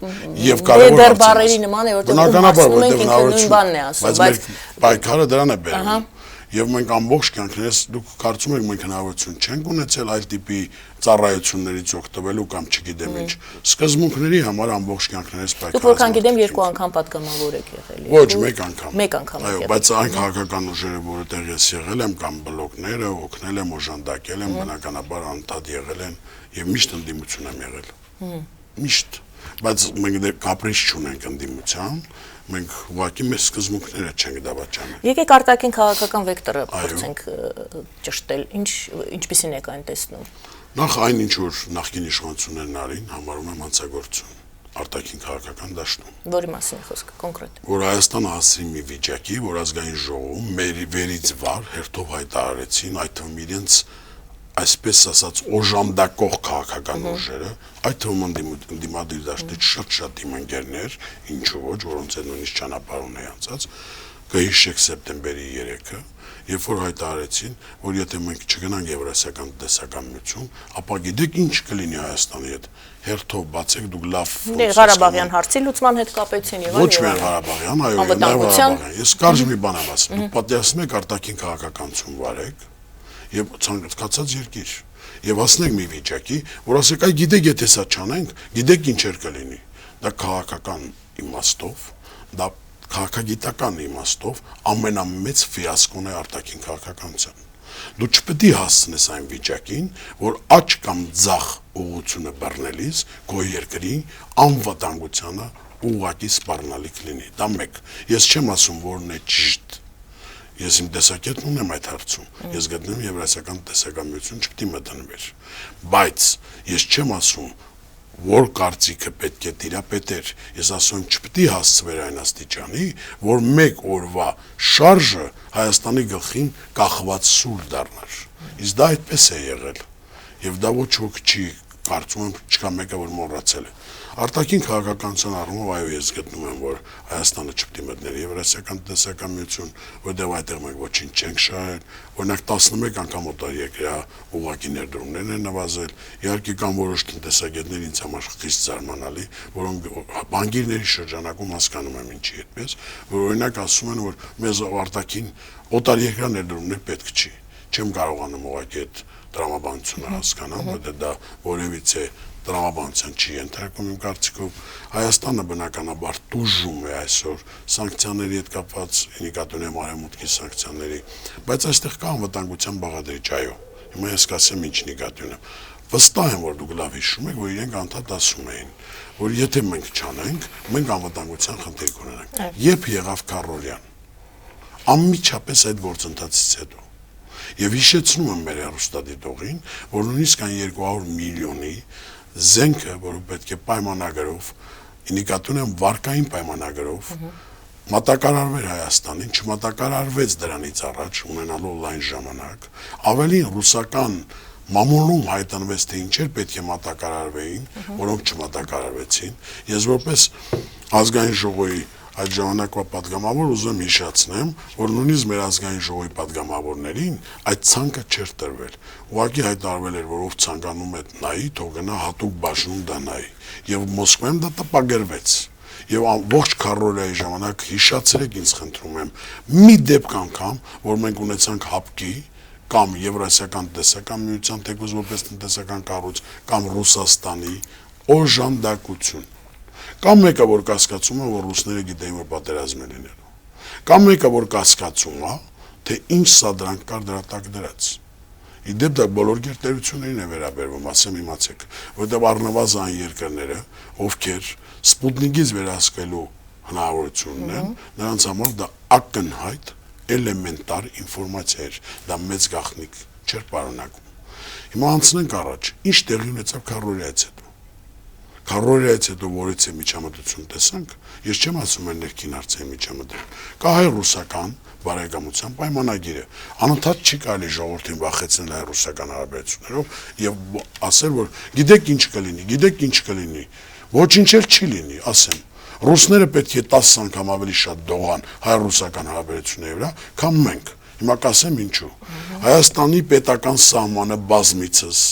Եվ կարևոր դեռ բառերի նման է, որտեղ նույն բանն է ասում, բայց պայքարը դրան է բերում։ Եվ մենք ամբողջ կյանքներս դուք կարծում եք մենք հնարավորություն չենք ունեցել այլ տիպի ծառայություններից օգտվելու կամ չգիտեմ ինչ սկզբունքների համար ամբողջ կյանքներս պայքարել։ Դուք որքան գիտեմ 2 անգամ պատգամավոր եք եղել։ Ոչ, 1 անգամ։ 1 անգամ եք եղել։ Բայց այն քաղաքական ուժերը, որտեղ ես եղել եմ կամ բլոկները, օգնել եմ, օժանդակել եմ, բնականաբար անդադ եղել են եւ միշտ ընդդիմություն եմ եղել։ Միշտ։ Բայց մենք դեռ կապրիչ չունենք ընդդիմության, մենք ուղղակի մեր սկզբունքները չենք դավաճանում։ Եկեք արտաքին քաղաքական վեկտորը փորձենք ճշտել, ինչպիսին եք այն տեսնում։ Նախ այն ինչ որ նախկին իշխանություններն արին, համարում եմ հանցագործություն արտաքին քաղաքական դաշտում։ Որի մասին խոսքը կոնկրետ։ Որ Հայաստանը հասցրի մի վիճակի, որ ազգային ժողովում մեր վերից վար հերթով հայտարարեցին, այդ թվում իրենց այսպես ասած օժանդակող քաղաքական ուժերը, այդ թվում ընդդիմադիր դաշտից շատ իմ ընկերներ, ինչու ոչ, որոնց հետ նույնիսկ ճանապարհ ունեի անցած, կհիշեք սեպտեմբերի 3-ը, երբ որ հայտարարեցին, որ եթե մենք չգնանք Եվրասիական տնտեսական միություն, ապա գիտեք ինչ կլինի Հայաստանի հետ, հերթով բացեք դուք լավ Ղարաբաղյան հարցի լուծման հետ կապեցին եւ ոչ միայն Ղարաբաղյան, այո, Ղարաբաղյան։ Ես կարճ մի բան եմ ասում, դուք պատկերացնում եք արտաքին քաղաքականություն վարեք եւ ցանկացած երկիր եւ ասնենք մի վիճակի, որ ասեք, այ գիտեք, եթե սա չանենք, գիտեք ինչեր կլինի։ Դա քաղաքական իմաստով, դա քաղաքագիտական իմաստով ամենամեծ ֆիասկոն է արտաքին քաղաքականության։ Դու չպետք է հասցնես այն վիճակին, որ աճ կամ ձախ ուղղությունը բռնելիս քո երկրի անվտանգությանը ուղղակի սպառնալիք լինի։ Դա մեկ։ Ես չեմ ասում, որն է ճիշտ։ Ես իմ տեսակետն ունեմ այդ հարցում։ Ես գտնեմ եվրասիական տեսակամություն չպետք է մտնվեր։ Բայց ես չեմ ասում, որ կարծիքը պետք է տիրապետեր։ Ես ասում եմ, չպետք է հասցվեր այն աստիճանի, որ մեկ օրվա շարժը Հայաստանի գլխին կախված սուր դառնար։ Իսկ դա այդպես է եղել։ Եվ դա ոչ ոք չի կարծում եմ չկա մեկը, որ մոռացել է։ Արտաքին քաղաքականության առումով այո, ես գտնում եմ, որ Հայաստանը չպետք է մտներ եվրասիական տեսակամություն, որտեղ այդտեղ մենք ոչինչ չենք շահել, օրինակ 11 անգամ օտարերկրյա ուղղակի ներդրումներն են նվազել, իհարկե կան որոշ տնտեսագետներ ինձ համար խիստ զարմանալի, որոնք բանկիրների շրջանակում հասկանում եմ ինչի այդպես, որ օրինակ ասում են, որ մեզ արտաքին օտարերկրյա ներդրումներ պետք չի։ Չեմ կարողանում ուղղակի այդ տրամաբանությունը հասկանալ, որտեղ դա որևիցե տրամաբանության չի ենթարկում իմ կարծիքով։ Հայաստանը բնականաբար տուժում է այսօր սանկցիաների հետ կապված, նկատի ունեմ արևմուտքի սանկցիաների, բայց այստեղ կա անվտանգության բաղադրիչ, այո։ Հիմա ես կասեմ ինչ նկատի ունեմ։ Վստահ եմ, որ դուք լավ հիշում եք, որ իրենք անդադ ասում էին, որ եթե մենք չանենք, մենք անվտանգության խնդիր կունենանք։ Երբ եղավ Քարորյան, անմիջապես այդ գործընթացից հետո Եվ հիշեցնում եմ մեր հեռուստադիտողին, որ նույնիսկ այն 200 միլիոնի զենքը, որը պետք է պայմանագրով, նկատի ունեմ վարկային պայմանագրով, մատակարարվեր Հայաստանին, չմատակարարվեց դրանից առաջ, ունենալով լայն ժամանակ, ավելին ռուսական մամուլում հայտնվեց, թե ինչեր պետք է մատակարարվեին, որոնք չմատակարարվեցին, ես որպես ազգային ժողովի այդ ժամանակվա պատգամավոր ուզում հիշեցնեմ, որ նույնիսկ մեր ազգային ժողովի պատգամավորներին այդ ցանկը չէր տրվել։ Ուղղակի հայտարարվել էր, որ ով ցանկանում է նայի, թող գնա հատուկ բաժնում դա նայի։ Եվ Մոսկվայում դա տպագրվեց։ Եվ ամբողջ Քարորիայի ժամանակ հիշացրեք ինձ խնդրում եմ, մի դեպք անգամ, որ մենք ունեցանք հապկի կամ Եվրասիական տեսակամություն, թեկուզ որպես տնտեսական կառույց, կամ Ռուսաստանի օժանդակություն։ Կամ մեկը, որ կասկածում է, որ ռուսները գիտեին, որ պատերազմ է լինելու։ Կամ մեկը, որ կասկածում է, թե ինչ սադրանք կար դրա տակ դրած։ Իդեպ դա բոլոր գերտերություններին է վերաբերվում, ասեմ իմացեք, որտեղ առնվազն այն երկրները, ովքեր Սպուտնիկից վերահսկելու հնարավորություն ունեն, նրանց համար դա ակնհայտ էլեմենտար ինֆորմացիա էր, դա մեծ գաղտնիք չէր պարունակում։ Հիմա անցնենք առաջ, ինչ տեղի ունեցավ Քարորիայից հետո։ Քարորիայից հետո որից է միջամտություն տեսանք, ես չեմ ասում են ներքին հարցերի միջամտություն։ Կա հայ-ռուսական բարեկամության պայմանագիրը, անընդհատ չի կարելի ժողովրդին վախեցնել հայ-ռուսական հարաբերություններով եւ ասել, որ գիտեք ինչ կլինի, ոչինչ էլ չի լինի, ասեմ։ Ռուսները պետք է 10 անգամ ավելի շատ դողան հայ-ռուսական հարաբերությունների վրա, քան մենք։ Հիմա կասեմ ինչու։ Հայաստանի պետական սահմանը բազմիցս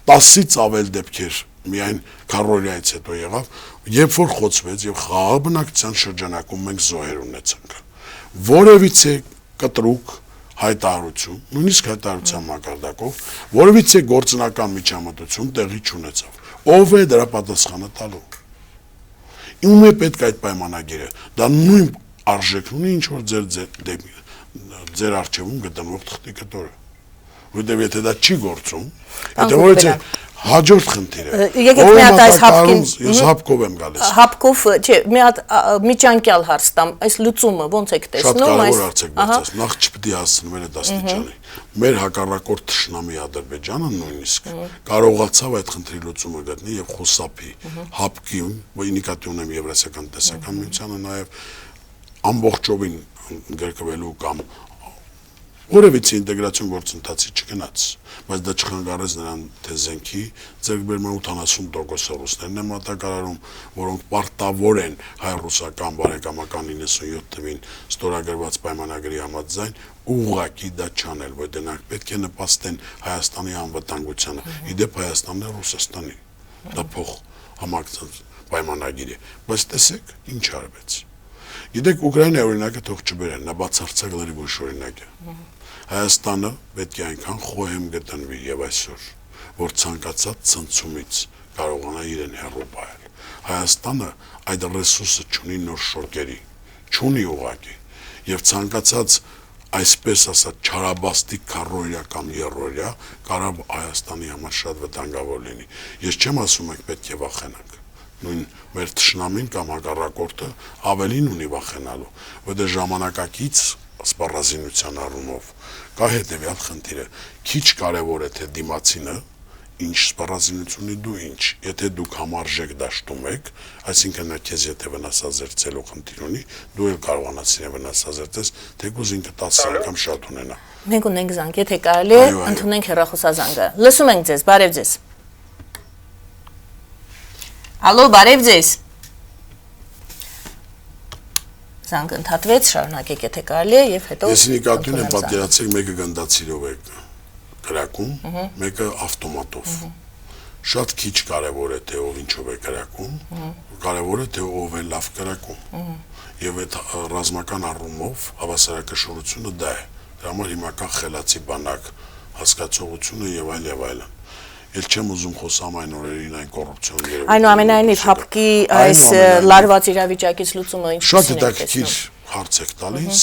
10-ից ավել դեպքեր միայն Քարորիայից հետո եղավ, երբ որ խոցվեց եւ խաղաղ բնակչության շրջանակում մենք զոհեր ունեցանք։ Որևիցե կտրուկ հայտարարություն, նույնիսկ հայտարարության մակարդակով, որևիցե գործնական միջամտություն տեղի չունեցավ։ Ով է դրա պատասխանը տալու։ Ում է պետք այդ պայմանագիրը։ Դա նույն արժեքն ունի, ինչ որ ձեր արժևում գտնվող թղթի կտորը։ Որտեւ եթե դա չի գործում, եթե ոչ հաջորդ խնդիրը։ Եկեք մի հատ այս հապկին, ես հապկով եմ գալիս։ Հապկով, չէ, մի հատ միջանկյալ հարց տամ, այս լուծումը ոնց եք տեսնում, այս հարց եք բացած, նախ չպետք է հասցնվել այդ աստիճանի։ Մեր հակառակորդ թշնամի Ադրբեջանը նույնիսկ կարողացավ այդ խնդրի լուծումը գտնել եւ խուսափի հապկին, որ նկատի ունեմ Եվրասիական տեսակամությանը նաեւ ամբողջովին գրկվելու կամ որևիցե ինտեգրացիոն գործընթացի չգնաց, բայց դա չխանգարեց նրան թե զենքի ձեռքբերման 80% ռուսներն են մատակարարում, որոնք պարտավոր են հայ-ռուսական բարեկամական 97 թվին ստորագրված պայմանագրի համաձայն ուղղակի դա չանել, որտեղ նրանք պետք է նպաստեն Հայաստանի անվտանգությանը, իդեպ Հայաստանն է Ռուսաստանի, դա փող համակցած պայմանագիր է, բայց տեսեք ինչ արվեց։ Գիտեք, Ուկրաինայի օրինակը թող չբերեն, նա բացարձակ լրիվ ուրիշ օրինակ է։ Հայաստանը պետք է այնքան խոհեմ գտնվի եւ այսօր, որ ցանկացած ցնցումից կարողանա իրեն հեռու պահել։ Հայաստանը այդ ռեսուրսը չունի նոր շոկերի, չունի ուղղակի եւ ցանկացած այսպես ասած չարաբաստիկ քառորյա կամ երրորյա կարող Հայաստանի համար շատ վտանգավոր լինի։ Ես չեմ ասում եք պետք է վախենանք։ Նույն մեր թշնամին կամ հակառակորդը ավելին ունի վախենալու, որտեղ ժամանակակից սպառազինության առումով կա հետեւյալ խնդիրը, քիչ կարևոր է թե դիմացինը ինչ սպառազինություն ունի դու ինչ, եթե դուք համարժեք դաշտում եք, այսինքն նա քեզ եթե վնասազերծելու խնդիր ունի, դու էլ կարողանաս իրեն վնասազերծես, թեկուզ ինքը 10 անգամ շատ ունենա։ Մենք ունենք զանգ, եթե կարելի է, ընդունենք հեռախոսազանգը։ Լսում ենք ձեզ, բարև ձեզ։ Ալո, բարև ձեզ։ Զանգը ընդհատվեց, շարունակեք եթե կարելի է եւ հետո Ես նկատում եմ պատկերացրեք մեկը գնդացիրով է գրակում, մեկը ավտոմատով։ Շատ քիչ կարևոր է թե ով ինչով է գրակում, կարևոր է թե ով է լավ գրակում։ Եվ այդ ռազմական առումով հավասարակշռությունը դա է։ Դրա համար հիմա կա խելացի բանակ, հասկացողությունը եւ այլն։ Էլ չեմ ուզում խոսամ այն օրերին այն կոռուպցիոն երևույթ։ Այնուամենայնիվ հապկի այս լարված իրավիճակից լուծումը ինչպես է։ Շատ հետաքրքիր հարց եք տալիս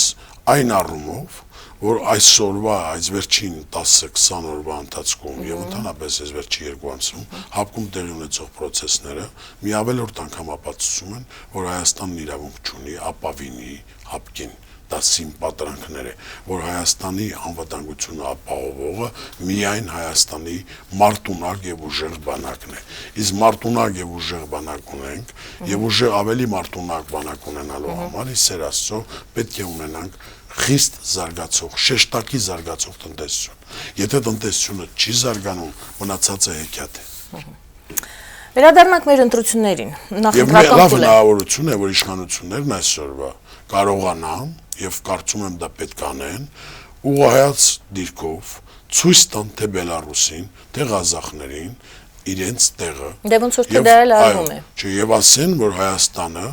այն առումով, որ այսօրվա այս վերջին 10-20 օրվա ընթացքում եւ ընդհանրապես այս վերջի 2 ամսում հապկում տեղի ունեցող process-ները մի ավելորդ անգամ ապացուցում են, որ Հայաստանն իրավունք չունի ապավինի հապկին դասին պատրանքներ է, որ Հայաստանի անվտանգությունը ապահովողը միայն Հայաստանի մարտունակ եւ ուժեղ բանակն է։ Իսկ մարտունակ եւ ուժեղ բանակ ունենք եւ ուժեղ ավելի մարտունակ բանակ ունենալու համար իսեր Աստծո պետք է ունենանք խիստ զարգացող, շեշտակի զարգացող տնտեսություն։ Եթե տնտեսությունը չի զարգանում, մնացածը հեքիաթ է։ Վերադառնանք մեր ընտրություններին։ Եվ լավ հնարավորություն է, որ իշխանություններն այսօրվա կարողանան եւ կարծում եմ դա պետք է անեն ուղղահայաց դիրքով ցույց տան թե Բելարուսին, թե Ղազախներին իրենց տեղը։ Դե ոնց որ թե դա էլ արվում է։ Չէ, եւ ասեն, որ Հայաստանը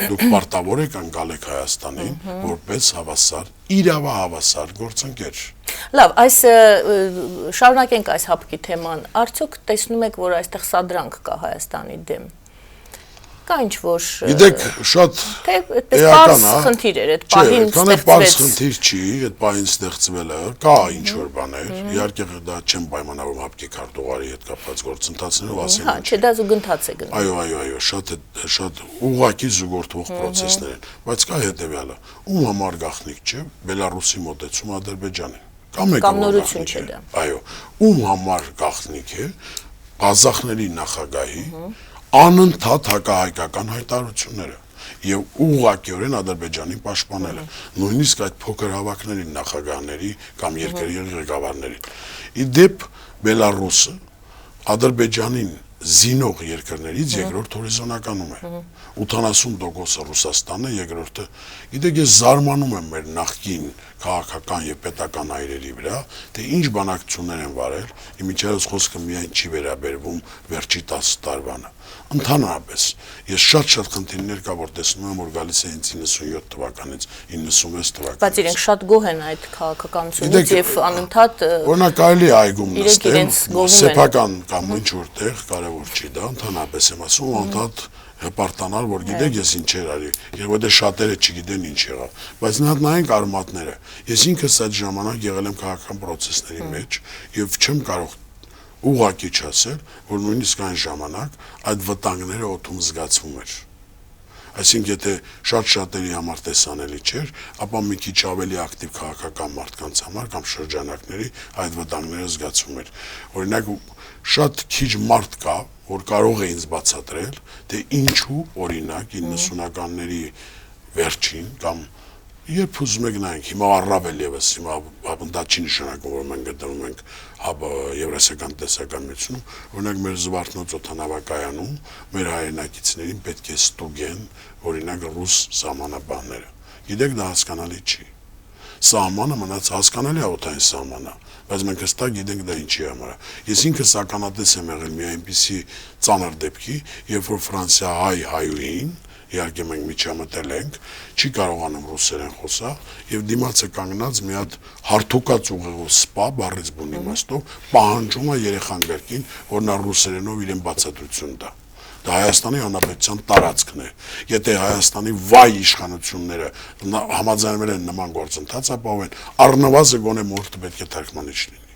դուք պարտավոր եք անցալեք Հայաստանին որպես հավասար, իրավահավասար գործընկեր։ Լավ, այս շարունակենք այս հապկի թեման։ Արդյոք տեսնում եք, որ այստեղ սադրանք կա Հայաստանի դեմ։ Կա ինչ որ Գիտեք, շատ էական է, խնդիր էր, այդ պահին ստեղծվեց։ Պարզ խնդիր չի, այդ պահին ստեղծվելը, կա ինչ որ բաներ, իհարկե դա չեմ պայմանավորում հապկի քարտուղարի հետ կապված գործընթացներով ասել։ Հա, չէ, դա զուգընթաց է գնում։ Այո, շատ ուղղակի զուգորդվող process-ներ են, բայց կա հետեւյալը, ում համար գաղտնիք չէ Բելարուսի մոտեցում Ադրբեջանին։ Կամ նորություն չէ դա։ Այո, ում համար գաղտնիք է Ղազախների նախագահի անընդհատ հակահայկական հայտարարությունները եւ ուղղակիորեն Ադրբեջանին պաշտպանելը, նույնիսկ այդ փոքր հավաքների նախագահների կամ երկրի ղեկավարների։ Իդեպ Բելարուսը Ադրբեջանին զինող երկրներից երկրորդ հորիզոնականում է։ 80% Ռուսաստանն է, երկրորդը։ Գիտեք, ես զարմանում եմ մեր նախկին քաղաքական եւ պետական այրերի վրա, թե ինչ բանակցություններ են վարել, իմիջիայլոց խոսքը միայն չի վերաբերվում վերջի 10 տարվանը։ Ընդհանրապես, ես շատ խնդիրներ կա, որ տեսնում եմ, որ գալիս է հենց 97 թվականից, 96 թվականից։ Բայց իրենք շատ գոհ են այդ քաղաքականությունից եւ անընդհատ օրինակ կարելի է այգում նստել, սեփական կամ ինչ որտեղ կարևոր չի դա, ընդհանրապես եմ ասում, անընդհատ հպարտանալ, որ գիտեք ես ինչեր արի, եւ որտեղ շատերը չգիտեն ինչ եղավ, բայց նայենք արմատները։ Ես ինքս այդ ժամանակ եղել եմ քաղաքական process-ների մեջ եւ չեմ կարող ուղղակի չասել, որ նույնիսկ այն ժամանակ այդ վտանգները օդում զգացվում էր։ Այսինքն եթե շատերի համար տեսանելի չէր, ապա մի քիչ ավելի ակտիվ քաղաքական մարդկանց համար կամ շրջանակների այդ վտանգները զգացվում էր։ Օրինակ շատ քիչ մարդ կա, որ կարող է ինձ բացատրել, թե ինչու օրինակ 90-ականների վերջին կամ երբ ուզում եք նայենք, հիմա առավել եւս, հիմա դա չի նշանակում, որ մենք գտնվում ենք Եվրասիական տնտեսական միությունում, օրինակ մեր Զվարթնոց օդանավակայանում մեր հայրենակիցներին պետք է ստուգեն, օրինակ ռուս սահմանապահները։ Գիտեք, դա հասկանալի չի։ Սահմանը մնաց հասկանալի է օդային սահմանը, բայց մենք հստակ գիտենք դա ինչի համար է։ Ես ինքս ականատես եմ եղել մի այնպիսի ծանր դեպքի, երբ որ Ֆրանսիա հայուհին, իհարկե մենք միջամտել ենք, չի կարողանում ռուսերեն խոսալ եւ դիմացը կանգնած մի հատ հարթուկած ուղեղով սպա բառից բուն իմաստով պահանջում է երեխան գրքին, որ նա ռուսերենով իրեն բացատրություն տա։ դա Հայաստանի Հանրապետության տարածքն է։ Եթե Հայաստանի վայ իշխանությունները համաձայնվել են նման գործընթաց ապահովեն, առնվազն գոնե մորթը պետք է թարգմանիչ լինի։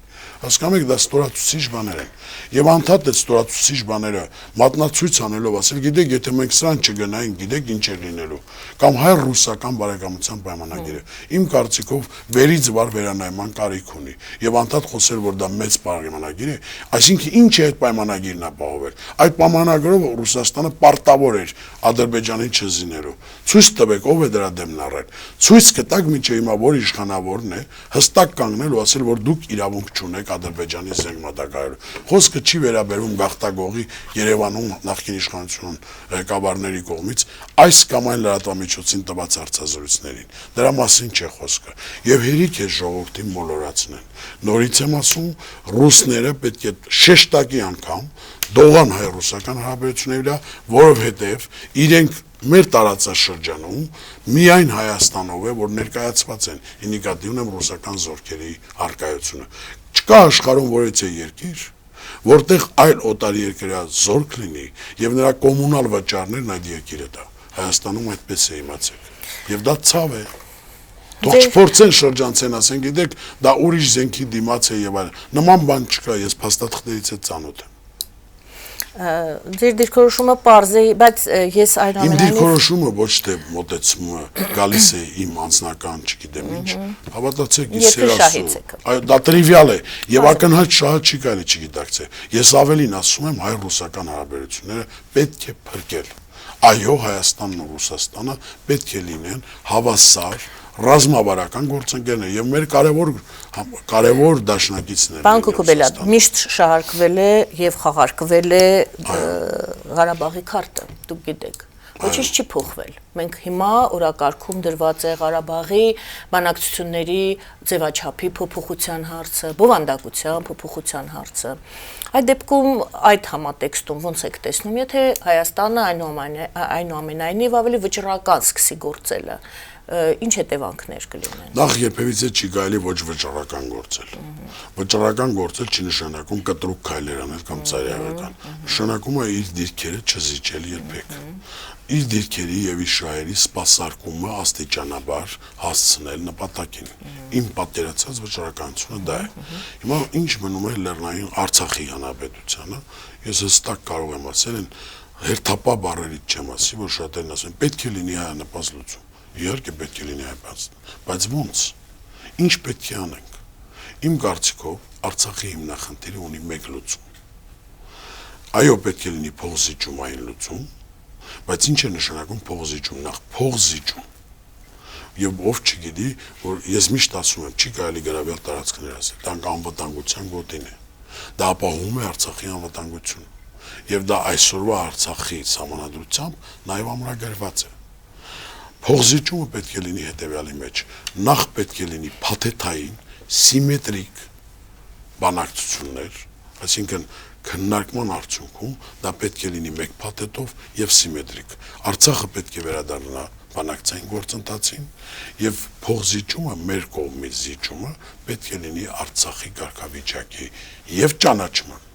Հասկանում եք, դա ստորացուցիչ բաներ են։ Եվ անդադ այդ ստորացուցիչ բաները մատնացույց անելով ասել, գիտեք, եթե մենք սրան չգնայինք, գիտեք ինչ է լինելու, կամ հայ-ռուսական բարեկամության պայմանագիրը։ Իմ կարծիքով վերից վար վերանայման կարիք ունի։ Եվ անդադ խոսել, որ դա մեծ պայմանագիր է, այսինքն ինչ է այդ պայմանագիրն ապահովել։ Այդ պայմանագրով Ռուսաստանը պարտավոր էր Ադրբեջանին չզինելու։ Ցույց տվեք, ով է դրա դեմն առել։ Ցույց կտակ միջի հիմա որ իշխանավորն է, հստակ կանգնել ու ասել, որ դուք իրավունք չունեք Ադրբեջանի զենք մատակարարելու։ Խոսքը չի վերաբերում գաղթագողի Երևանում նախկին իշխանություն ղեկավարների կողմից այս կամ այն լրատվամիջոցին տված հարցազրույցներին։ Դրա մասին չէ խոսքը։ Եվ հերիք է ժողովրդին մոլորացնեն։ Նորից եմ ասում, ռուսները պետք է շեշտակի անգամ դողան հայ-ռուսական հարաբերությունների վրա, որովհետև իրենք մեր տարածաշրջանում միայն Հայաստանով է, որ ներկայացված են, ի նկատի ունեմ ռուսական զորքերի առկայությունը։ Չկա աշխարհում որևէ երկիր, որտեղ այլ օտարի երկրի զորք լինի եւ նրա կոմունալ վճարներն այդ երկիրը տա։ Հայաստանում այդպես է, իմացեք։ Եվ դա ցավ է։ Թող չփորձեն շրջանցեն, ասեն, գիտեք, դա ուրիշ զենքի դիմաց է եւ այլն։ Նման բան չկա, ես փաստաթղթերից է ծանոթ եմ։ Ձեր դիրքորոշումը պարզ է, բայց ես այնուամենայնիվ Իմ դիրքորոշումը ոչ թե մոտեցումը գալիս է իմ անձնական, չգիտեմ ինչ, հավատացեք, ես սերասու։ Դա տրիվիալ է եւ ակնհայտ շահը չի կարելի չգիտակցել։ Ես ավելին ասում եմ, հայ-ռուսական հարաբերությունները պետք է փրկել։ Այո, Հայաստանն ու Ռուսաստանը պետք է լինեն հավասար ռազմավարական գործընկերներ եւ մեր կարևոր դաշնակիցներ։ Պարոն Քոքոբելյան, միշտ շահարկվել է եւ խաղարկվել է Ղարաբաղի քարտը, դուք գիտեք։ Ոչինչ չի փոխվել։ Մենք հիմա օրակարգում դրված է Ղարաբաղի բանակցությունների ձևաչափի փոփոխության հարցը, բովանդակության փոփոխության հարցը։ Այդ դեպքում այդ համատեքստում ոնց եք տեսնում, եթե Հայաստանը այնուամենայնիվ ավելի վճռական սկսի գործելը, ինչ հետևանքներ կլինեն։ Նախ երբևիցե չի կարելի ոչ վճռական գործել։ Վճռական գործել չի նշանակում կտրուկ քայլեր անել կամ ծայրահեղական։ Նշանակում է իր դիրքերը չզիջել երբեք։ Իր դիրքերի եւ իր շահերի սպասարկումը աստիճանաբար հասցնել նպատակին։ Իմ պատկերացած վճռականությունը դա է։ Հիմա ինչ մնում է Լեռնային Արցախի հանրապետությանը, ես հստակ կարող եմ ասել, հերթապա բառերից չեմ ասի, որ շատերն ասեն, պետք է լինի հայանպաստ լուծում։ Իհարկե պետք է լինի հայանպաստ, բայց ո՞նց։ Ինչ պետք է անենք։ Իմ կարծիքով Արցախի հիմնախնդիրը ունի մեկ լուծում։ Այո, պետք է լինի փողզիջումային լուծում, բայց ինչ է նշանակում փողզիջում, նախ փողզիջում։ Եվ ով չգիտի, որ ես միշտ ասում եմ, չի կարելի գրավել տարածքներ ասել, դա անվտանգության գոտին է։ Դա ապահովում է Արցախի անվտանգությունը։ Եվ դա այսօրվա Արցախի համանadrությամբ նաև ամրագրված է։ Փողզիջումը պետք է լինի հետևյալի մեջ, նախ պետք է լինի փաթեթային, սիմետրիկ բանակցություններ, այսինքն քննարկման արդյունքում դա պետք է լինի մեկ փաթեթով եւ սիմետրիկ։ Արցախը պետք է վերադառնա բանակցային գործընթացին եւ փողզիջումը մեր կողմից զիջումը պետք է լինի Արցախի կարգավիճակի եւ ճանաչման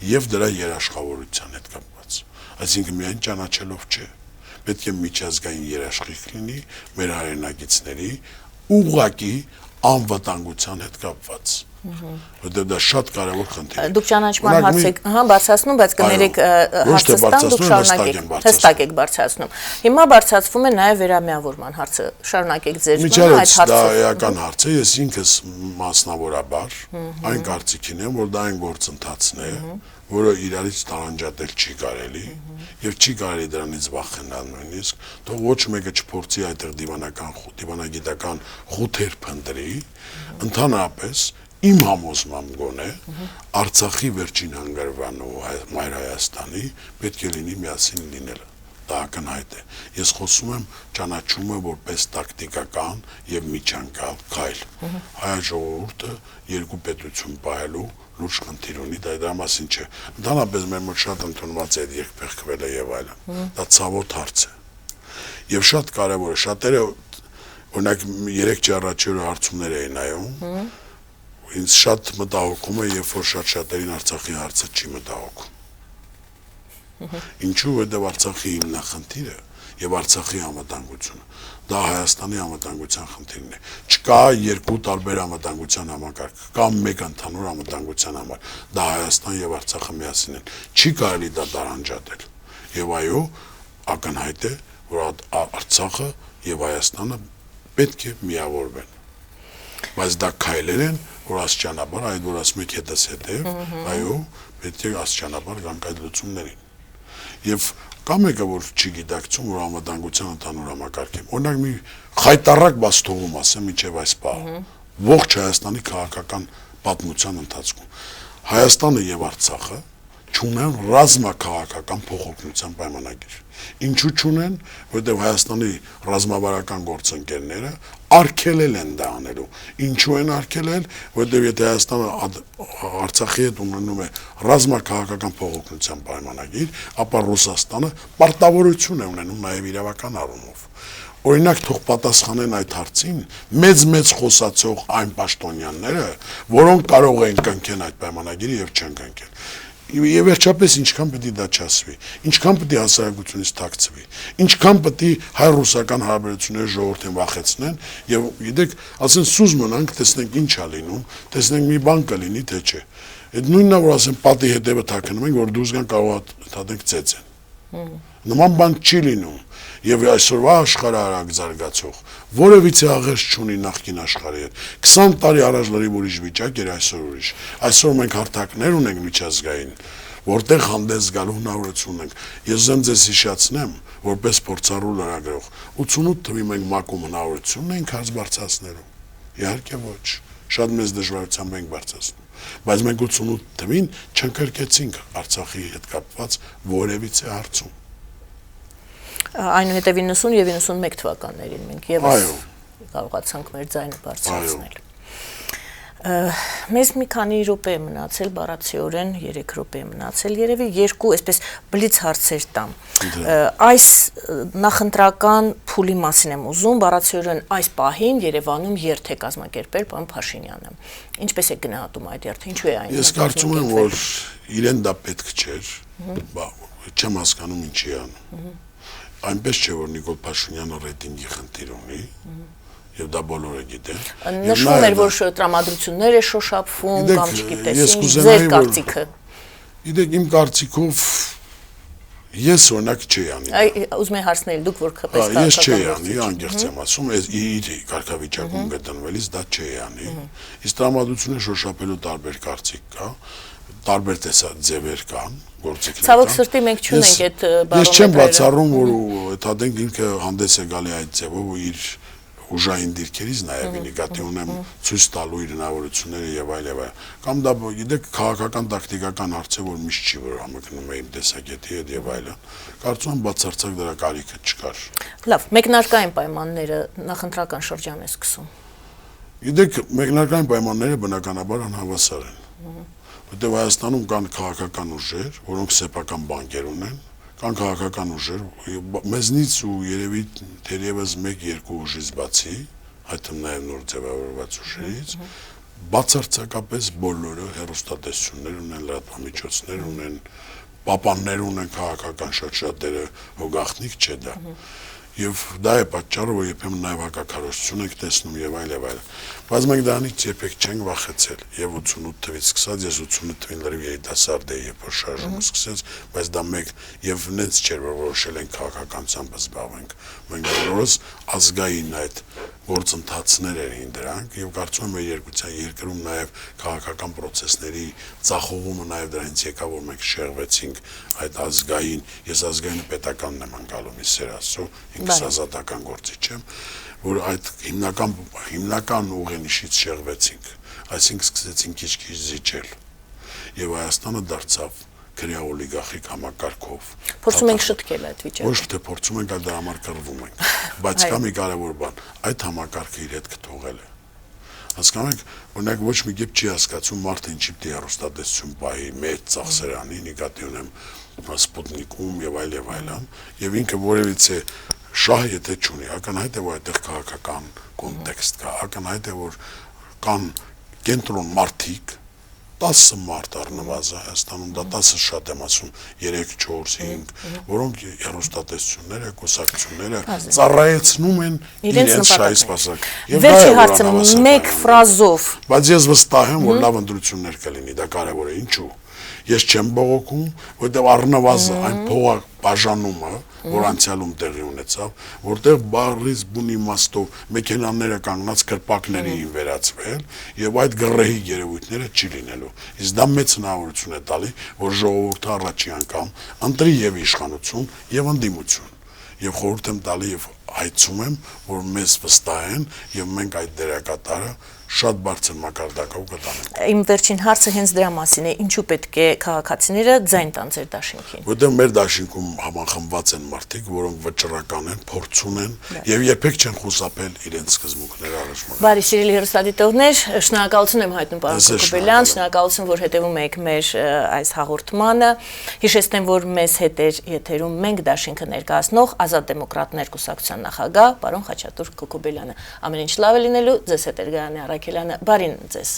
եւ դրա երաշխավորության հետ կապված։ Այսինքն միայն ճանաչելով չէ, պետք է միջազգային երաշխիք լինի մեր հայրենակիցների ուղղակի անվտանգության հետ կապված։ Որտեղ դա շատ կարևոր խնդիր է։ Դուք ճանաչման հարց եք բարձրացնում, բայց կներեք հարցստան դուք շարունակեք, հստակ եք բարձրացնում։ Հիմա բարձրացվում է նաև վերամիավորման հարցը։ Շարունակեք ձեր այդ հարցը։ Դա էական հարց է, ես ինքս մասնավորաբար այն կարծիքին եմ, որ դա այն գործընթացն է, որը իրարից տարանջատել չի կարելի եւ չի կարելի դրանից վախենալ նույնիսկ, թող ոչ մեկը չփորձի այդտեղ դիվանագիտական խութեր փնտրի, ընդհանրապես իմ համոզմամբ գոնե Արցախի վերջին հանգրվանու Մայր Հայաստանի պետք է լինի միասին լինելը։ Դա ակնհայտ է։ Ես խոսում եմ ճանաչումը որպես տակտիկական եւ միջանկյալ քայլ։ Հայ ժողովուրդը երկու պետություն պահելու լուրջ խնդիր ունի, դա մասին չէ։ Ընդհանրապես մեր մոտ շատ ընդունված է այդ երկփեղկվելը եւ այլն։ Դա ցավոտ հարց է։ Եվ շատ կարեւոր է, շատերը օրինակ 3 առաջ հարցումներ էին նայում։ Ինձ շատ մտահոգում է, երբ որ շատ շատերին Արցախի հարցը չի մտահոգում։ Ինչու որտեղ Արցախի հիմնախնդիրը եւ Արցախի անվտանգությունը դա Հայաստանի անվտանգության խնդիրն է։ Չկա երկու տարբեր անվտանգության համակարգ, կա մեկ ընդհանուր անվտանգության համար։ Դա Հայաստան եւ Արցախը միասին են։ Չի կարելի դա տարանջատել։ Եվ այո, ակնհայտ է, որ Արցախը եւ Հայաստանը պետք է միավորվեն։ Բայց դա քայլեր են, որ աստիճանաբար, այդ որ ասում եք հետս հետև, այո, պետք է աստիճանաբար գանք այդ լուծումներին։ Եվ կա մեկը, որ չի գիտակցում, որ անվտանգության ընդհանուր համակարգ է։ Օրինակ մի խայտառակ բաց թողում ասեմ միջև այս պահը։ Ողջ Հայաստանի քաղաքական պատմության ընթացքում Հայաստանը եւ Արցախը չունեն ռազմաքաղաքական փոխօգնության պայմանագիր։ Ինչու չունեն, որտեղ Հայաստանի ռազմավարական գործընկերները արգելել են դա անելու։ Ինչու են արգելել, որտեղ եթե Հայաստանը Արցախի հետ ունենում է ռազմաքաղաքական փոխօգնության պայմանագիր, ապա Ռուսաստանը պարտավորություն է ունենում նաև իրավական առումով։ Օրինակ թող պատասխանեն այդ հարցին մեծ խոսացող այն պաշտոնյաները, որոնք կարող են կնքեն այդ պայմանագիրը եւ չեն կնքել։ Եվ վերջապես ինչքան պետք է դա չասվի, ինչքան պետք է հասարակությունից թաքցվի, ինչքան պետք է հայ-ռուսական հարաբերությունները ժողովրդին վախեցնեն եւ գիտեք, ասեն սուզ մնանք, տեսնենք ինչ է լինում, տեսնենք մի բան կլինի թե չէ։ Այդ նույնն է որ ասեն պատի հետևը թաքնում ենք, որ դուրս գան կարող թատենք ծեծեն։ Նման բան չի լինում եւ այսօրվա աշխարհը արագ զարգացող որևիցե աղերս չունի նախկին աշխարհի հետ 20 տարի առաջ լրիվ ուրիշ վիճակ էր այսօր ուրիշ այսօր մենք հարթակներ ունենք միջազգային որտեղ հանդես գալու հնարավորություն ունենք ես ուզեմ ձեզ հիշեցնեմ որպես փորձառու լրագրող 88 թվի մենք մակում հնարավորություն ունենք հարց բարձրացնելու իհարկե ոչ շատ մեծ դժվարությամբ ենք բարձրացնում բայց մենք 88 թվին չընկրկեցինք Արցախի հետ կապված որևիցե հարցում այնուհետև 90 եւ 91 թվականներին մենք եւս կարողացանք մեր ձայնը բարձրացնել։ Մեզ մի քանի րոպե է մնացել, բառացիորեն 3 րոպե է մնացել, երևի երկու այսպես բլից հարցեր տամ։ Այս նախընտրական փուլի մասին եմ ուզում, բառացիորեն այս պահին Երևանում երթ է կազմակերպել պարոն Փաշինյանը։ Ինչպես է գնահատում այդ երթը, ինչու է այն։ Ես կարծում եմ, որ իրեն դա պետք չէր, չեմ հասկանում ինչի անում։ Այնպես չէ, որ Նիկոլ Փաշինյանը ռեյտինգի խնդիր ունի, եւ դա բոլորը գիտեն։ Նշվում էր, որ տրամադրություններ է շոշափվում կամ չգիտես, ձեր կարծիքը։ Գիտեք, իմ կարծիքով ես օրինակ չի անի։ Ուզում եմ հարցնել, դուք որ քպես ես չի անի, անկեղծ եմ ասում, իր կարգավիճակում գտնվելիս դա չի անի։ Իսկ տրամադրությունը շոշափելու տարբեր կարծիք կա, տարբեր տեսաձևեր կան, գործիքներ կան։ Ցավոք սրտի մենք չունենք այդ բարոմետրերը։ Ես չեմ բացառում, որ Թադենք ինքը հանդես է գալի այդ ձևով ու իր ուժային դիրքերից նաև նկատի ունեմ ցույց տալու իր հնարավորությունները եւ այլ եւ այլ։ Կամ դա գիտեք քաղաքական տակտիկական հարց է, որ միշտ չի որ համընկնում է իմ տեսակետի հետ եւ այլն։ Կարծում եմ բացարձակ դրա կարիքը չկար։ Լավ, մեկնարկային պայմանները նախընտրական շրջան է սկսում։ Գիտեք, մեկնարկային պայմանները բնականաբար անհավասար են։ Որտեղ Հայաստանում կան քաղաքական ուժեր, որոնք սեփական բանկեր ունեն, կան քաղաքական ուժեր, մեզնից ու երևի թերևս 1-2 ուժից բացի, այդ թվում նաև նոր ձևավորված ուժերից, բացարձակապես բոլորը հեռուստատեսություններ ունեն, լրատվամիջոցներ ունեն, պապաններ ունեն քաղաքական շատերը, հո գաղտնիք չէ դա։ Եվ դա է պատճառը, որ երբեմն նաև հակակարողություն եք տեսնում եւ այլ եւ այլ։ Բայց մենք դրանից երբեք չենք վախեցել եւ 88 թվից սկսած ես 88 թվին լրիվ երիտասարդ էի, երբ որ շարժումը սկսեց, բայց դա մեկ եւ նենց չէր, որ որոշել ենք քաղաքականությամբ զբաղվենք։ Մենք բոլորս ազգային այդ գործընթացներ էին դրանք եւ կարծում եմ երկրում նաև քաղաքական process-ների ծախողումը նաև դրանից եկավ, որ մենք շեղվեցինք այդ ազգային, ես ազգային պետականն եմ անցալու մի սեր ասո, ինքս ազատական գործիչ եմ, որ այդ հիմնական ուղենիշից շեղվեցինք, այսինքն սկսեցինք քիչ-քիչ զիջել եւ Հայաստանը դարձավ քրեա օլիգարխիկ համակարգով։ Փորձում ենք շտկել այդ վիճակը։ Ոչ թե փորձում ենք, այլ դրա համար կռվում ենք։ Բայց կա մի կարևոր բան, այդ համակարգը իր հետ կթողել է։ Հասկանում եք, օրինակ ոչ մի կերպ չի հասկացում մարդը ինչի պիտի հեռուստատեսություն պահի, մեծ ծախսերանի, նկատի ունեմ Սպուտնիկում եւ այլն, եւ ինքը որևիցե շահ եթե չունի, ակնհայտ է, որ այդտեղ քաղաքական կոնտեքստ կա, ակնհայտ է, որ կան կենտրոն մարդիկ, 10 մարդ առնվազն Հայաստանում, դա 10 շատ եմ ասում, 3, 4, 5, որոնք հեռուստատեսությունները, կուսակցությունները ծառայեցնում են իրենց շահի սպասակ։ Վերջի հարցը մեկ ֆրազով։ Բայց ես վստահ եմ, որ լավ ընտրություններ կլինի, դա կարևոր է, ինչու։ Ես չեմ բողոքում, որտեղ առնվազն այն փողը բաժանումը, որ անցյալում տեղի ունեցավ, որտեղ բառից բուն իմաստով մեքենաները կանգնած կրպակների են վերածվել եւ այդ գրեհի երևույթները չի լինելու։ Իսկ դա մեծ հնարավորություն է տալի, որ ժողովուրդը առաջի անգամ ընտրի եւ իշխանություն եւ ընդդիմություն։ Եվ խորհուրդ եմ տալի եւ հայցում եմ, որ մեզ վստահ են եւ մենք այդ դերակատարը շատ բարձր մակարդակով կտանենք։ Իմ վերջին հարցը հենց դրա մասին է, ինչու պետք է քաղաքացիները ձայն տան ձեր դաշինքին։ Որտեղ մեր դաշինքում համախմբված են մարդիկ, որոնք վճռական են, փորձուն են եւ երբեք չեն խուսափել իրենց սկզբունքները առաջ մղել։ Բարի սիրելի հեռուստադիտողներ, շնորհակալություն եմ հայտնում պարոն Քոքոբելյան, շնորհակալություն, որ հետևում եք մեր այս հաղորդմանը։ Հիշեցնեմ, որ մեզ հետ էր եթերում մենք դաշինքը ներկայացնող Ազատ դեմոկրատներ կուսակցության նախագահ պարոն Խաչատուր Քոքոբելյանը։ Ամեն ինչ լավ է լինելու, ձեզ հետ էր Գայանե Արաքելյանը, բարին ձեզ։